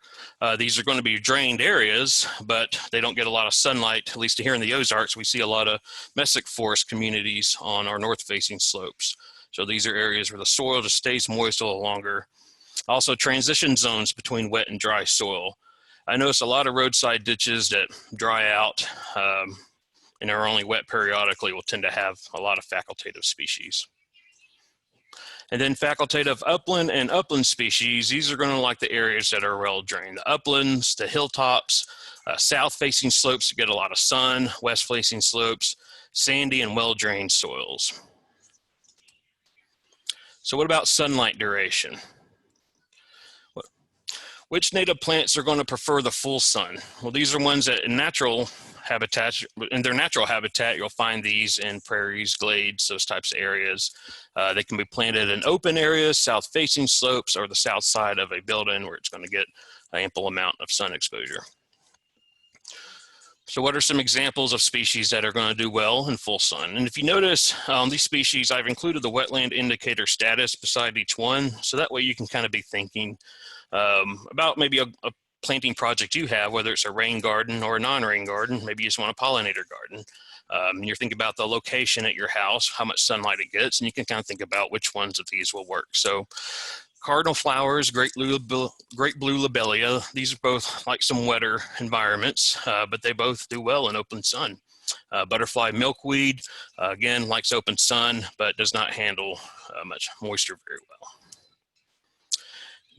D: these are going to be drained areas, but they don't get a lot of sunlight. At least here in the Ozarks, we see a lot of mesic forest communities on our north-facing slopes. So these are areas where the soil just stays moist a little longer. Also, transition zones between wet and dry soil. I notice a lot of roadside ditches that dry out and are only wet periodically will tend to have a lot of facultative species. And then facultative upland and upland species, these are going to like the areas that are well drained. The uplands, the hilltops, south-facing slopes to get a lot of sun, west-facing slopes, sandy and well-drained soils. So what about sunlight duration? Which native plants are going to prefer the full sun? Well, these are ones that in their natural habitat, you'll find these in prairies, glades, those types of areas. They can be planted in open areas, south-facing slopes, or the south side of a building where it's going to get an ample amount of sun exposure. So what are some examples of species that are going to do well in full sun? And if you notice, these species, I've included the wetland indicator status beside each one. So that way you can kind of be thinking about maybe a planting project you have, whether it's a rain garden or a non-rain garden. Maybe you just want a pollinator garden. And you're thinking about the location at your house, how much sunlight it gets, and you can kind of think about which ones of these will work. So Cardinal flowers, great blue lobelia. These are both like some wetter environments, but they both do well in open sun. Butterfly milkweed, again, likes open sun, but does not handle much moisture very well.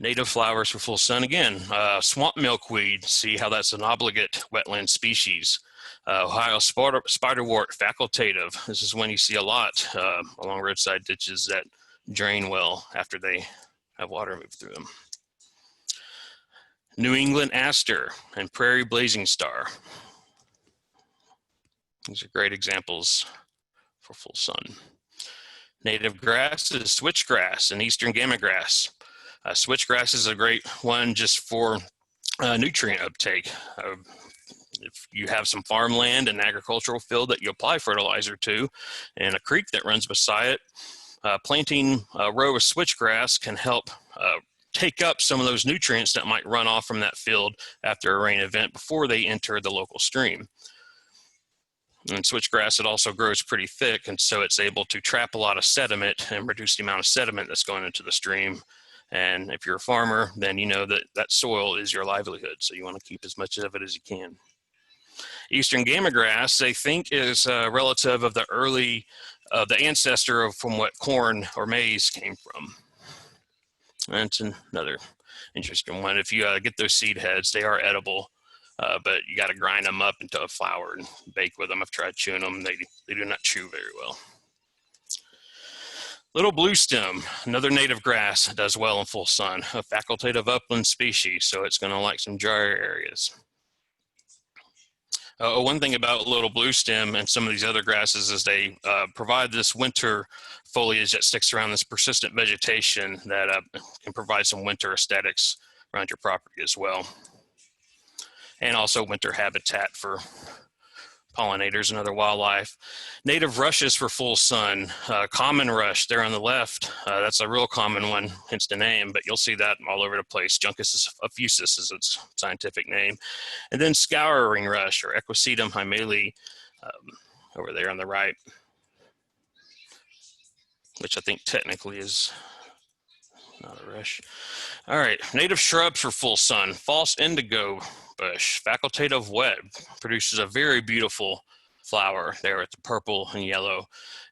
D: Native flowers for full sun, again, swamp milkweed, see how that's an obligate wetland species. Ohio spiderwort, facultative. This is one you see a lot along roadside ditches that drain well after they have water move through them. New England aster and prairie blazing star. These are great examples for full sun. Native grass is switchgrass and eastern gamagrass. Switchgrass is a great one just for nutrient uptake. If you have some farmland and agricultural field that you apply fertilizer to and a creek that runs beside it, planting a row of switchgrass can help take up some of those nutrients that might run off from that field after a rain event before they enter the local stream. And switchgrass, it also grows pretty thick, and so it's able to trap a lot of sediment and reduce the amount of sediment that's going into the stream. And if you're a farmer, then you know that that soil is your livelihood, so you want to keep as much of it as you can. Eastern gamagrass, they think, is a relative of the ancestor of from what corn or maize came from. That's another interesting one. If you get those seed heads, they are edible, but you got to grind them up into a flour and bake with them. I've tried chewing them. They do not chew very well. Little blue stem, another native grass, does well in full sun, a facultative upland species, so it's going to like some drier areas. One thing about little blue stem and some of these other grasses is they provide this winter foliage that sticks around this persistent vegetation that can provide some winter aesthetics around your property as well. And also winter habitat for pollinators and other wildlife. Native rushes for full sun, common rush there on the left, that's a real common one, hence the name, but you'll see that all over the place. Juncus effusus is its scientific name. And then scouring rush, or Equisetum hyemale, over there on the right, which I think technically is not a rush. All right, native shrubs for full sun, false indigo bush, facultative web, produces a very beautiful flower there at the purple and yellow.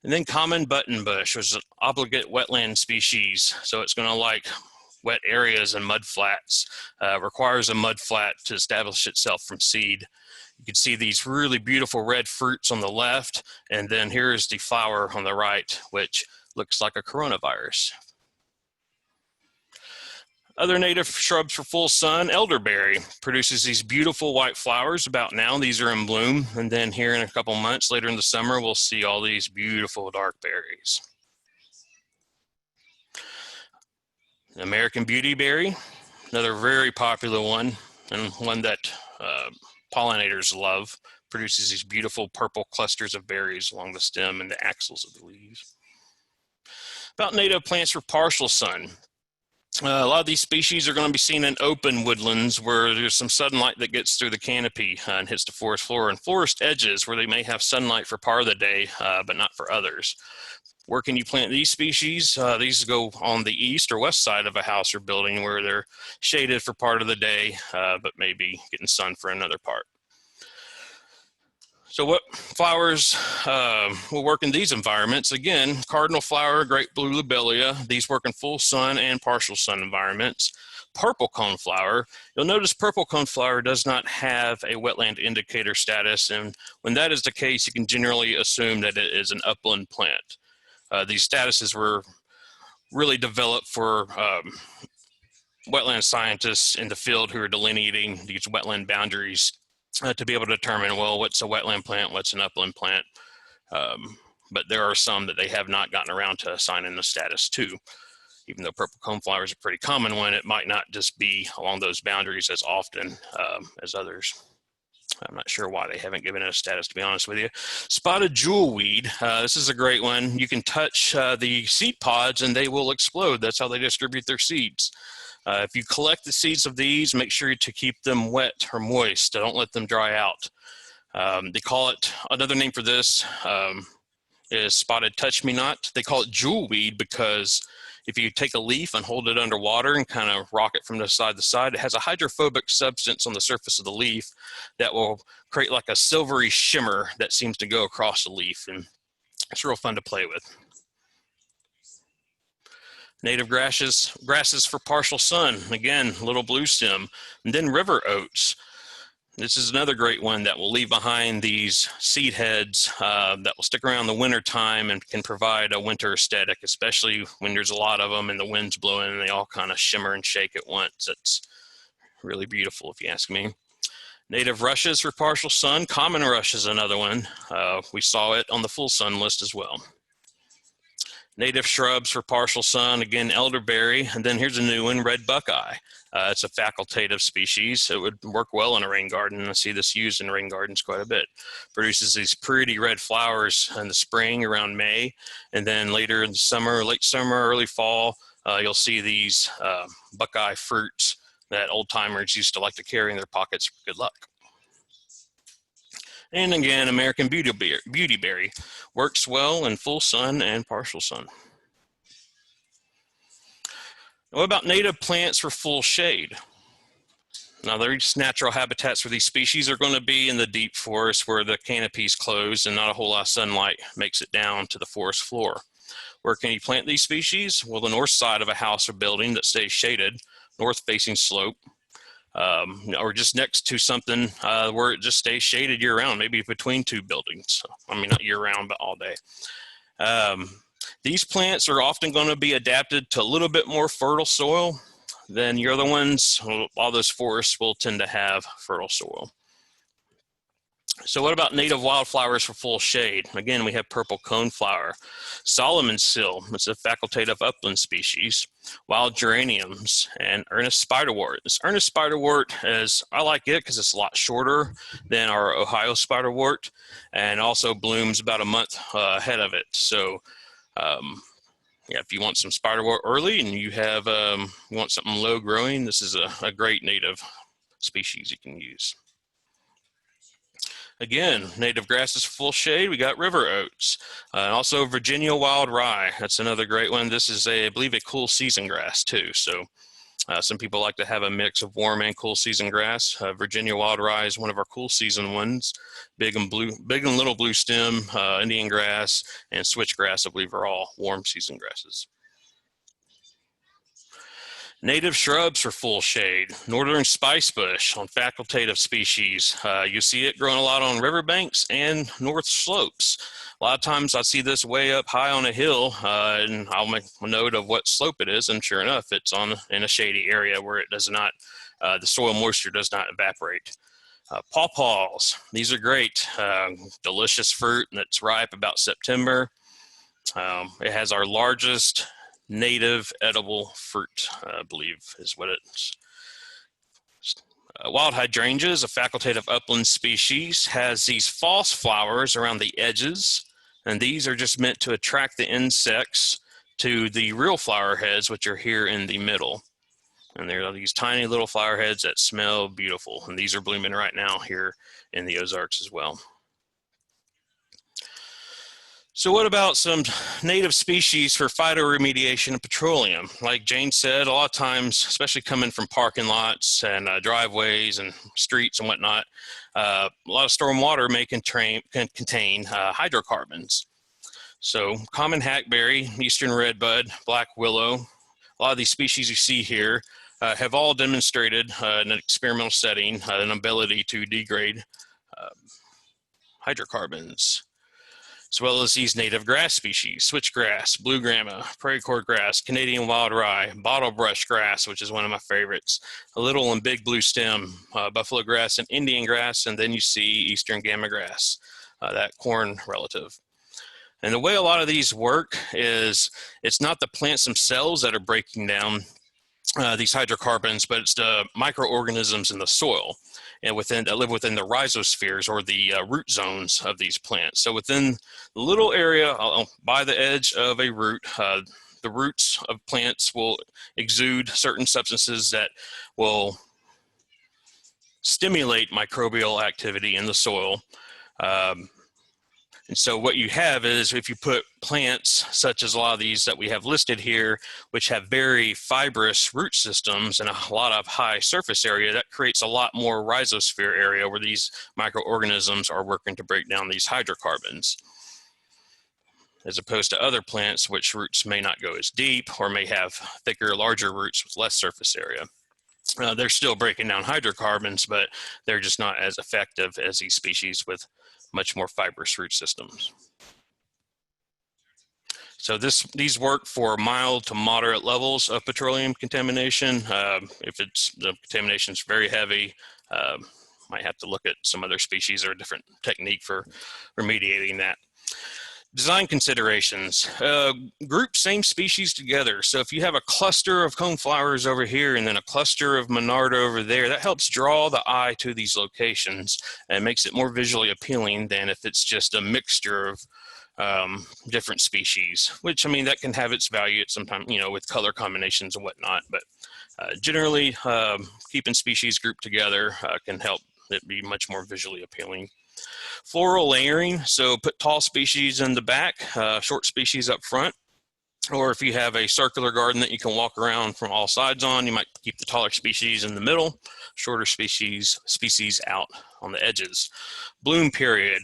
D: And then common button bush, which is an obligate wetland species, so it's going to like wet areas and mud flats, requires a mud flat to establish itself from seed. You can see these really beautiful red fruits on the left, and then here's the flower on the right, which looks like a coronavirus. Other native shrubs for full sun, elderberry produces these beautiful white flowers about now. These are in bloom, and then here in a couple months later in the summer, we'll see all these beautiful dark berries. The American beautyberry, another very popular one, and one that pollinators love, produces these beautiful purple clusters of berries along the stem and the axils of the leaves. About native plants for partial sun. A lot of these species are going to be seen in open woodlands where there's some sunlight that gets through the canopy and hits the forest floor, and forest edges where they may have sunlight for part of the day, but not for others. Where can you plant these species? These go on the east or west side of a house or building where they're shaded for part of the day, but maybe getting sun for another part. So what flowers will work in these environments? Again, cardinal flower, great blue lobelia. These work in full sun and partial sun environments. Purple coneflower. You'll notice purple coneflower does not have a wetland indicator status, and when that is the case, you can generally assume that it is an upland plant. These statuses were really developed for wetland scientists in the field who are delineating these wetland boundaries to be able to determine, well, what's a wetland plant, what's an upland plant. But there are some that they have not gotten around to assigning the status to. Even though purple coneflower is a pretty common one, it might not just be along those boundaries as often as others. I'm not sure why they haven't given it a status, to be honest with you. Spotted jewelweed, this is a great one. You can touch the seed pods and they will explode. That's how they distribute their seeds. If you collect the seeds of these, make sure to keep them wet or moist. Don't let them dry out. They call it, another name for this is spotted touch-me-not. They call it jewelweed because if you take a leaf and hold it underwater and kind of rock it from the side to side, it has a hydrophobic substance on the surface of the leaf that will create like a silvery shimmer that seems to go across the leaf, and it's real fun to play with. Native grasses for partial sun. Again, little blue stem. And then river oats. This is another great one that will leave behind these seed heads that will stick around the winter time and can provide a winter aesthetic, especially when there's a lot of them and the wind's blowing and they all kind of shimmer and shake at once. It's really beautiful if you ask me. Native rushes for partial sun. Common rush is another one. We saw it on the full sun list as well. Native shrubs for partial sun, again, elderberry, and then here's a new one, red buckeye. It's a facultative species. It would work well in a rain garden. I see this used in rain gardens quite a bit. Produces these pretty red flowers in the spring around May, and then later in the summer, late summer, early fall, you'll see these buckeye fruits that old timers used to like to carry in their pockets for good luck. And again, American beautyberry works well in full sun and partial sun. What about native plants for full shade? Now, there's natural habitats for these species are going to be in the deep forest where the canopy's closed and not a whole lot of sunlight makes it down to the forest floor. Where can you plant these species? Well, the north side of a house or building that stays shaded, north-facing slope, or just next to something where it just stays shaded year-round, maybe between two buildings. I mean, not year-round, but all day. These plants are often going to be adapted to a little bit more fertile soil than your other ones. All those forests will tend to have fertile soil. So what about native wildflowers for full shade? Again, we have purple coneflower, Solomon's seal, it's a facultative upland species, wild geraniums, and earnest spiderwort. This earnest spiderwort I like it because it's a lot shorter than our Ohio spiderwort, and also blooms about a month ahead of it. So yeah, if you want some spiderwort early and you want something low growing, this is a great native species you can use. Again, native grasses for full shade. We got river oats, and also Virginia wild rye. That's another great one. This is I believe a cool season grass too. So some people like to have a mix of warm and cool season grass. Virginia wild rye is one of our cool season ones. Big and little blue stem, Indian grass, and switchgrass, I believe, are all warm season grasses. Native shrubs for full shade. Northern spicebush on facultative species. You see it growing a lot on riverbanks and north slopes. A lot of times I see this way up high on a hill, and I'll make a note of what slope it is, and sure enough, it's in a shady area where it does not, the soil moisture does not evaporate. Pawpaws, these are great. Delicious fruit that's ripe about September. It has our largest native edible fruit, I believe is what it's. Wild hydrangeas, a facultative upland species, has these false flowers around the edges, and these are just meant to attract the insects to the real flower heads, which are here in the middle. And there are these tiny little flower heads that smell beautiful, and these are blooming right now here in the Ozarks as well. So what about some native species for phytoremediation and petroleum? Like Jane said, a lot of times, especially coming from parking lots and driveways and streets and whatnot, a lot of stormwater may contain hydrocarbons. So common hackberry, eastern redbud, black willow, a lot of these species you see here have all demonstrated in an experimental setting an ability to degrade hydrocarbons, as well as these native grass species, switchgrass, blue grama, prairie cordgrass, Canadian wild rye, bottlebrush grass, which is one of my favorites, a little and big blue stem, buffalo grass and Indian grass, and then you see eastern gamma grass, that corn relative. And the way a lot of these work is it's not the plants themselves that are breaking down these hydrocarbons, but it's the microorganisms in the soil and that live within the rhizospheres or the root zones of these plants. So within the little area by the edge of a root, the roots of plants will exude certain substances that will stimulate microbial activity in the soil. And so what you have is if you put plants such as a lot of these that we have listed here, which have very fibrous root systems and a lot of high surface area, that creates a lot more rhizosphere area where these microorganisms are working to break down these hydrocarbons, as opposed to other plants which roots may not go as deep or may have thicker, larger roots with less surface area. They're still breaking down hydrocarbons, but they're just not as effective as these species with much more fibrous root systems. So these work for mild to moderate levels of petroleum contamination. If the contamination is very heavy, might have to look at some other species or a different technique for remediating that. Design considerations, group same species together. So if you have a cluster of coneflowers over here and then a cluster of Monarda over there, that helps draw the eye to these locations and makes it more visually appealing than if it's just a mixture of different species, which, I mean, that can have its value at some time, you know, with color combinations and whatnot, but generally keeping species grouped together can help it be much more visually appealing. Floral layering, so put tall species in the back, short species up front. Or if you have a circular garden that you can walk around from all sides on, you might keep the taller species in the middle, shorter species out on the edges. Bloom period.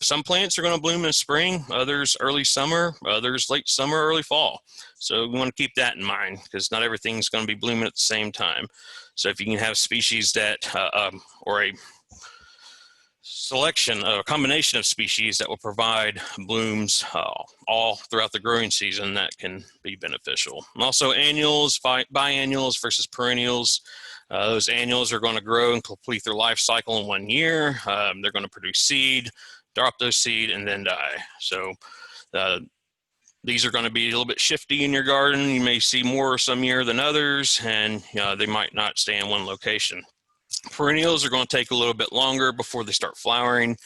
D: Some plants are going to bloom in spring, others early summer, others late summer, early fall. So we want to keep that in mind because not everything's going to be blooming at the same time. So if you can have species that, or a selection, a combination of species that will provide blooms all throughout the growing season, that can be beneficial. And also annuals, biennials versus perennials. Those annuals are going to grow and complete their life cycle in 1 year. They're going to produce seed, drop those seed, and then die. So these are going to be a little bit shifty in your garden. You may see more some year than others, and they might not stay in one location. Perennials are going to take a little bit longer before they start flowering.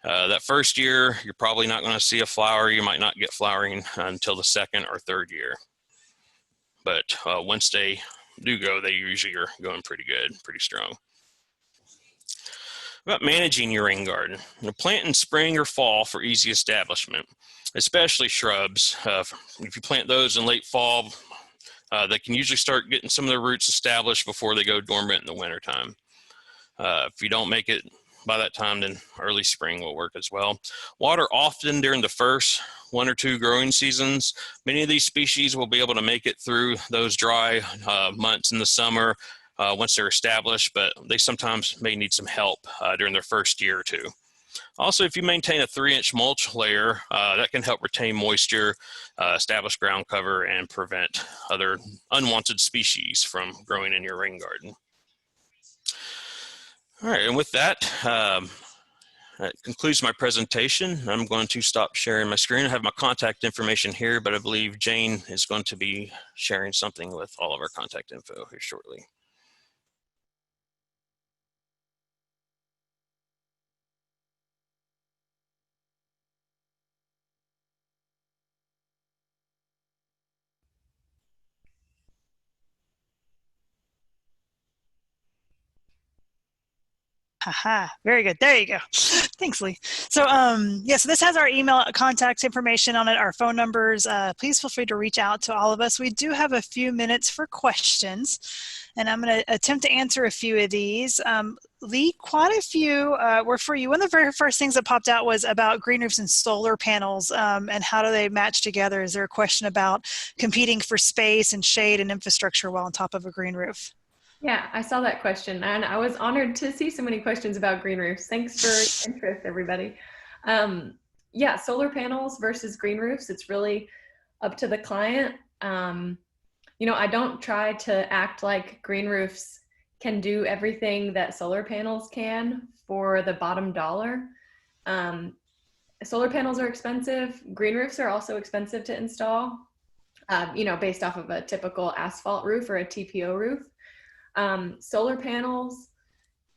D: That first year, you're probably not going to see a flower. You might not get flowering until the second or third year. But once they do go, they usually are going pretty good, pretty strong. About managing your rain garden. Plant in spring or fall for easy establishment, especially shrubs. If you plant those in late fall, they can usually start getting some of their roots established before they go dormant in the wintertime. If you don't make it by that time, then early spring will work as well. Water often during the first 1 or 2 growing seasons. Many of these species will be able to make it through those dry months in the summer once they're established, but they sometimes may need some help during their first year or two. Also, if you maintain a 3-inch mulch layer, that can help retain moisture, establish ground cover, and prevent other unwanted species from growing in your rain garden. All right, and with that, that concludes my presentation. I'm going to stop sharing my screen. I have my contact information here, but I believe Jane is going to be sharing something with all of our contact info here shortly.
A: Haha, very good. There you go. Thanks, Lee. So yeah, so this has our email contact information on it, our phone numbers. Please feel free to reach out to all of us. We do have a few minutes for questions, and I'm going to attempt to answer a few of these. Lee, quite a few were for you. One of the very first things that popped out was about green roofs and solar panels, and how do they match together? Is there a question about competing for space and shade and infrastructure while on top of a green roof?
C: Yeah, I saw that question, and I was honored to see so many questions about green roofs. Thanks for your interest, everybody. Yeah, solar panels versus green roofs, it's really up to the client. You know, I don't try to act like green roofs can do everything that solar panels can for the bottom dollar. Solar panels are expensive. Green roofs are also expensive to install, you know, based off of a typical asphalt roof or a TPO roof. Solar panels,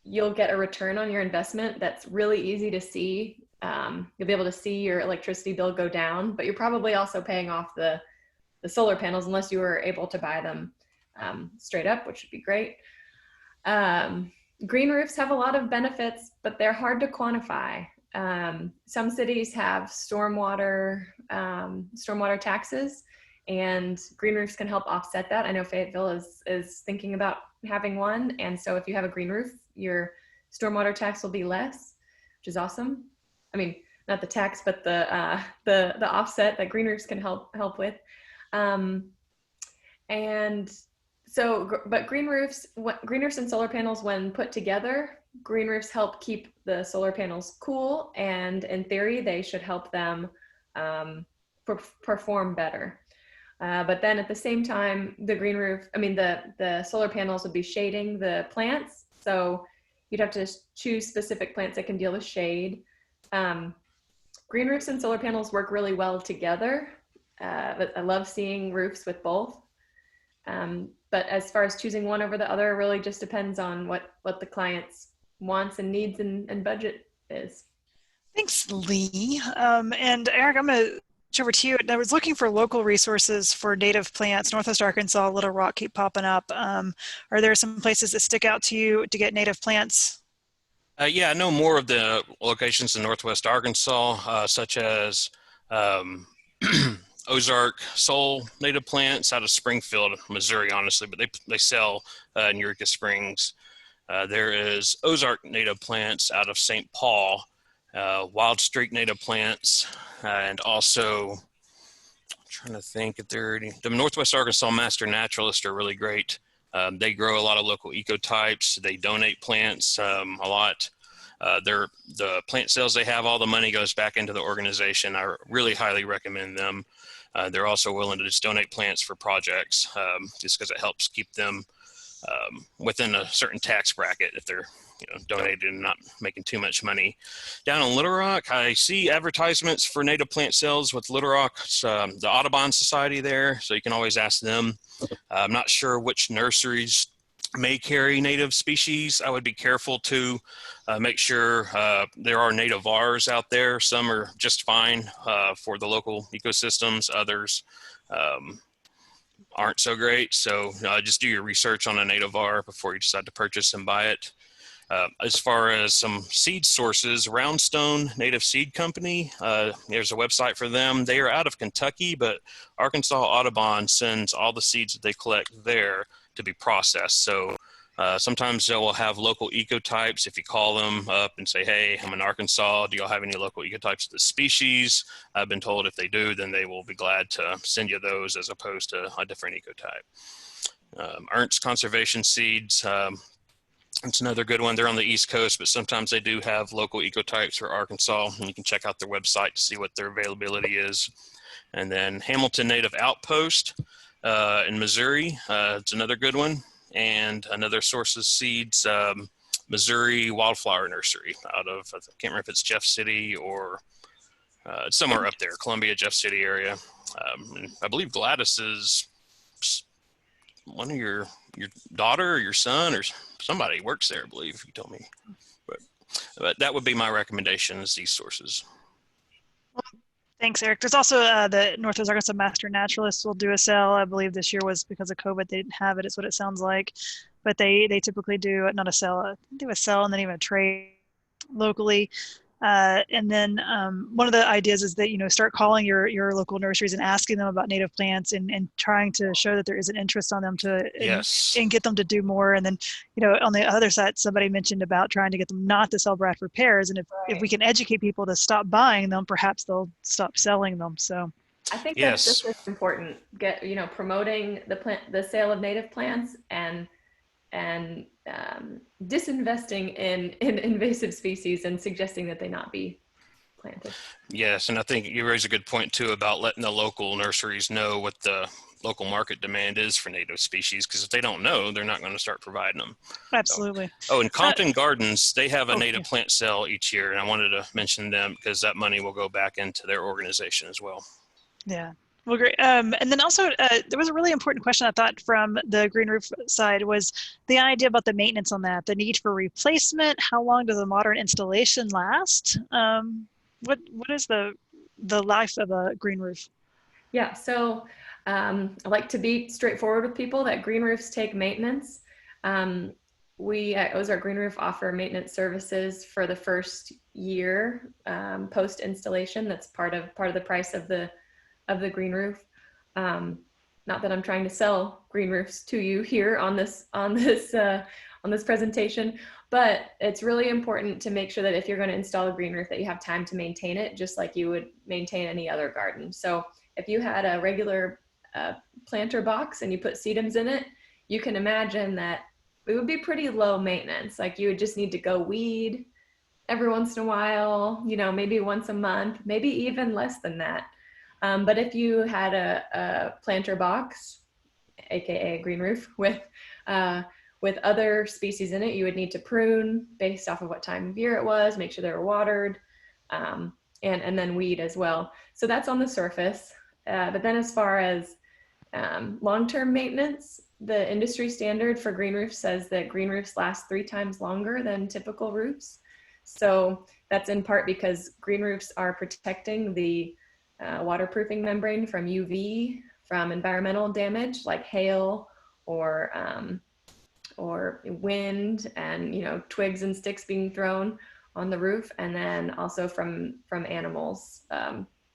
C: you'll get a return on your investment that's really easy to see. You'll be able to see your electricity bill go down, but you're probably also paying off the solar panels unless you were able to buy them straight up, which would be great. Green roofs have a lot of benefits, but they're hard to quantify. some cities have stormwater taxes, and green roofs can help offset that. I know Fayetteville is thinking about having one, and so if you have a green roof, your stormwater tax will be less, which is awesome. I mean, not the tax, but the offset that green roofs can help with. And so, but green roofs and solar panels, when put together, green roofs help keep the solar panels cool, and in theory, they should help them perform better. But then at the same time, the solar panels would be shading the plants. So you'd have to choose specific plants that can deal with shade. Green roofs and solar panels work really well together. But I love seeing roofs with both. But as far as choosing one over the other, really just depends on what the client's wants and needs and budget is.
A: Thanks, Lee. And Eric, I'm going to switch over to you. I was looking for local resources for native plants. Northwest Arkansas, Little Rock keep popping up. Are there some places that stick out to you to get native plants?
D: Yeah, I know more of the locations in Northwest Arkansas, such as Ozark Soul native plants out of Springfield, Missouri, honestly, but they sell in Eureka Springs. There is Ozark native plants out of St. Paul, Wild Streak native plants, and also, I'm trying to think if there are any, the Northwest Arkansas Master Naturalists are really great. They grow a lot of local ecotypes. They donate plants a lot. The plant sales they have, all the money goes back into the organization. I really highly recommend them. They're also willing to just donate plants for projects, just because it helps keep them within a certain tax bracket if they're donated and not making too much money. Down in Little Rock, I see advertisements for native plant sales with Little Rock's the Audubon Society there, so you can always ask them. I'm not sure which nurseries may carry native species. I would be careful to make sure there are native VARs out there. Some are just fine for the local ecosystems. Others aren't so great. So just do your research on a native VAR before you decide to purchase and buy it. As far as some seed sources, Roundstone Native Seed Company, there's a website for them. They are out of Kentucky, but Arkansas Audubon sends all the seeds that they collect there to be processed. So sometimes they will have local ecotypes. If you call them up and say, hey, I'm in Arkansas, do y'all have any local ecotypes of the species? I've been told if they do, then they will be glad to send you those as opposed to a different ecotype. Ernst Conservation Seeds, it's another good one. They're on the East Coast, but sometimes they do have local ecotypes for Arkansas, and you can check out their website to see what their availability is. And then Hamilton Native Outpost in Missouri, it's another good one. And another source of seeds, Missouri Wildflower Nursery out of, I can't remember if it's Jeff City or somewhere up there, Columbia, Jeff City area. And I believe Gladys is one of your daughter or your son or somebody works there, I believe you told me. But that would be my recommendation, is these sources.
A: Thanks, Eric. There's also the Northwest Arkansas Master Naturalists will do a sale. I believe this year was because of COVID. They didn't have it, is what it sounds like. But they typically do not a sale, do a sell and then even a trade locally. And then one of the ideas is that, start calling your local nurseries and asking them about native plants and trying to show that there is an interest on them and get them to do more. And then, on the other side, somebody mentioned about trying to get them not to sell Bradford pears. And if we can educate people to stop buying them, perhaps they'll stop selling them. So
C: I think that's just as important. Promoting the sale of native plants and disinvesting in invasive species and suggesting that they not be planted.
D: Yes, and I think you raise a good point too about letting the local nurseries know what the local market demand is for native species, because if they don't know, they're not going to start providing them.
A: Absolutely.
D: So, and Compton Gardens, they have a native plant sale each year, and I wanted to mention them because that money will go back into their organization as well.
A: Yeah. Well, great. And then also, there was a really important question I thought from the green roof side was the idea about the maintenance on that, the need for replacement. How long does a modern installation last? What is the life of a green roof?
C: Yeah, so I like to be straightforward with people that green roofs take maintenance. we at Ozark Green Roof offer maintenance services for the first year post installation. That's part of the price of the green roof. Not that I'm trying to sell green roofs to you here on this presentation, but it's really important to make sure that if you're going to install a green roof, that you have time to maintain it, just like you would maintain any other garden. So if you had a regular planter box and you put sedums in it, you can imagine that it would be pretty low maintenance. Like you would just need to go weed every once in a while, you know, maybe once a month, maybe even less than that. But if you had a planter box, AKA a green roof, with other species in it, you would need to prune based off of what time of year it was, make sure they were watered, and then weed as well. So that's on the surface. But then as far as long-term maintenance, the industry standard for green roofs says that green roofs last 3 times longer than typical roofs. So that's in part because green roofs are protecting the waterproofing membrane from UV, from environmental damage like hail or wind and, you know, twigs and sticks being thrown on the roof, and then also from animals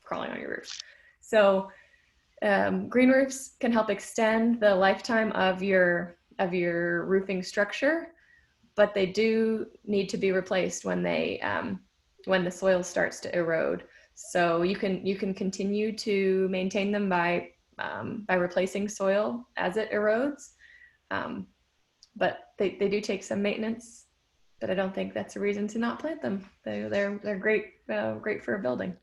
C: crawling on your roof. So green roofs can help extend the lifetime of your roofing structure, but they do need to be replaced when the soil starts to erode. So you can continue to maintain them by replacing soil as it erodes, but they do take some maintenance. But I don't think that's a reason to not plant them. They're great for a building.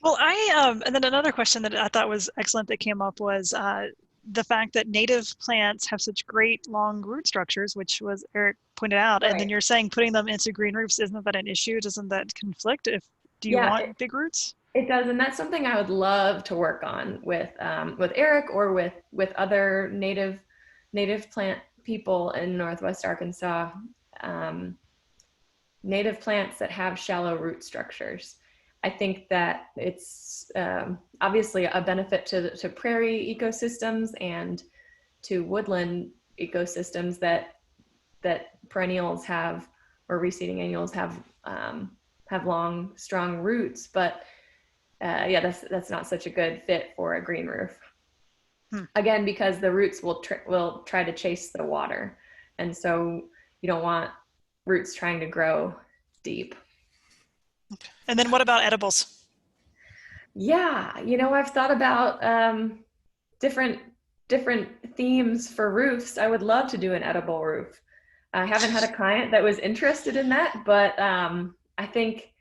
A: Well, and then another question that I thought was excellent that came up was the fact that native plants have such great long root structures, which was Eric pointed out. Right. And then you're saying putting them into green roofs, isn't that an issue? Doesn't that conflict? Do you want big roots?
C: It does, and that's something I would love to work on with Eric or with other native plant people in Northwest Arkansas. Native plants that have shallow root structures. I think that it's obviously a benefit to prairie ecosystems and to woodland ecosystems that perennials have, or reseeding annuals have long, strong roots. But yeah, that's not such a good fit for a green roof. Again, because the roots will try to chase the water, and so you don't want roots trying to grow deep.
A: Okay. And then what about edibles?
C: Yeah, you know, I've thought about different themes for roofs. I would love to do an edible roof. I haven't had a client that was interested in that, but I think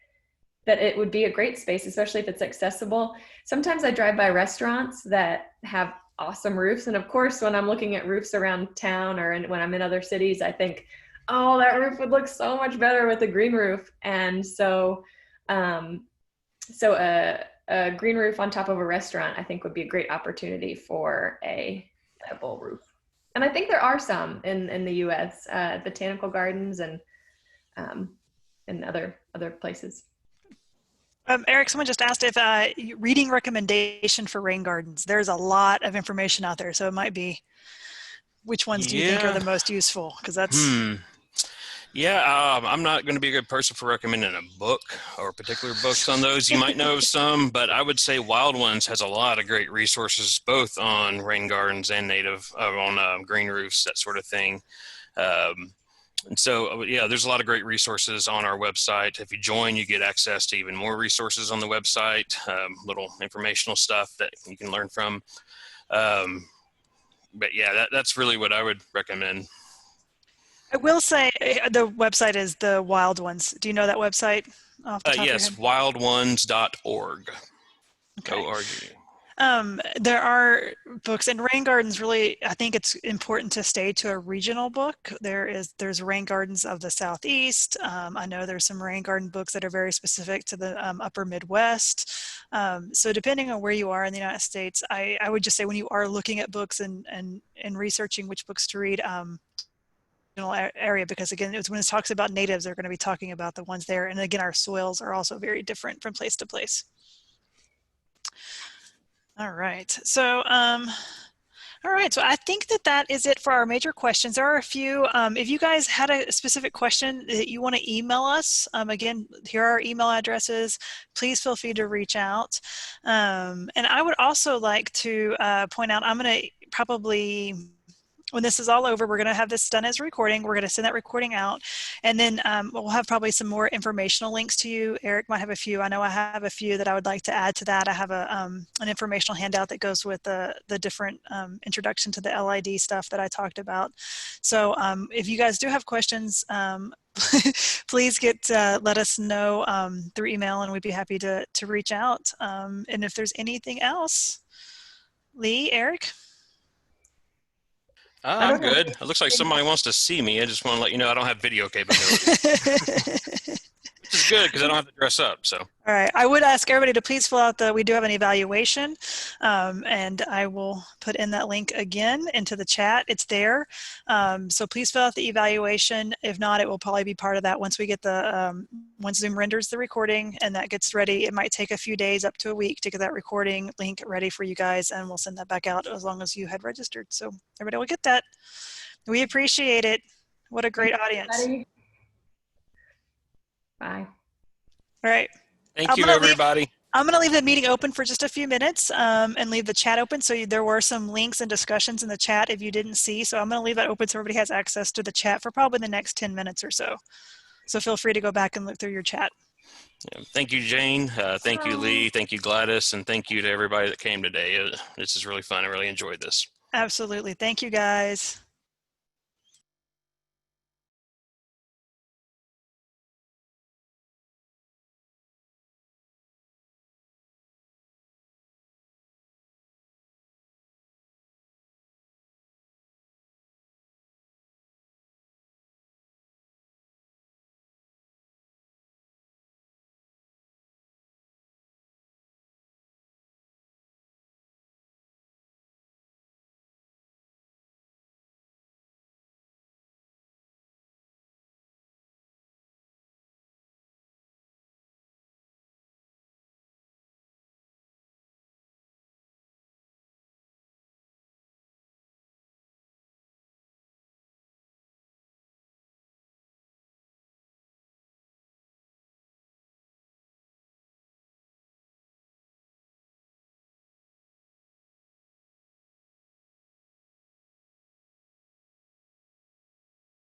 C: that it would be a great space, especially if it's accessible. Sometimes I drive by restaurants that have awesome roofs, and of course, when I'm looking at roofs around town or when I'm in other cities, I think, oh, that roof would look so much better with a green roof. And so a green roof on top of a restaurant, I think, would be a great opportunity for a edible roof. And I think there are some in the U.S. Botanical gardens and other places.
A: Eric, someone just asked if reading recommendation for rain gardens. There's a lot of information out there, so it might be which ones do you think are the most useful? Because that's.
D: Yeah, I'm not going to be a good person for recommending a book or particular books on those. You might know some, but I would say Wild Ones has a lot of great resources, both on rain gardens and on green roofs, that sort of thing. And so, yeah, there's a lot of great resources on our website. If you join, you get access to even more resources on the website, little informational stuff that you can learn from. But yeah, that's really what I would recommend.
A: I will say the website is the Wild Ones. Do you know that website off the top
D: yes,
A: of your head?
D: wildones.org.
A: Okay.
D: O-R-G.
A: There are books, and rain gardens really, I think it's important to stay to a regional book. There's rain gardens of the Southeast. I know there's some rain garden books that are very specific to the upper Midwest. So depending on where you are in the United States, I would just say when you are looking at books and researching which books to read, area, because again, when it talks about natives, they're going to be talking about the ones there. And again, our soils are also very different from place to place. All right. So All right, so I think that that is it for our major questions. There are a few. If you guys had a specific question that you want to email us, again, here are our email addresses. Please feel free to reach out. And I would also like to point out, I'm going to probably, when this is all over, we're going to have this done as a recording. We're going to send that recording out, and then we'll have probably some more informational links to you. Eric might have a few. I know I have a few that I would like to add to that. I have an informational handout that goes with the different introduction to the LID stuff that I talked about. So if you guys do have questions, please let us know through email, and we'd be happy to reach out. And if there's anything else, Lee, Eric?
D: I'm good. It looks like somebody wants to see me. I just want to let you know I don't have video capability, which is good because I don't have to dress up. So.
A: All right. I would ask everybody to please fill out we do have an evaluation, and I will put in that link again into the chat. It's there. So please fill out the evaluation. If not, it will probably be part of that once we get once Zoom renders the recording and that gets ready. It might take a few days up to a week to get that recording link ready for you guys, and we'll send that back out as long as you had registered. So everybody will get that. We appreciate it. What a great audience.
C: Bye.
A: All right.
D: Thank you, everybody.
A: I'm going to leave the meeting open for just a few minutes and leave the chat open. So there were some links and discussions in the chat if you didn't see. So I'm going to leave that open so everybody has access to the chat for probably the next 10 minutes or so. So feel free to go back and look through your chat.
D: Yeah, thank you, Jane. Thank you, Lee. Thank you, Gladys. And thank you to everybody that came today. This is really fun. I really enjoyed this.
A: Absolutely. Thank you, guys.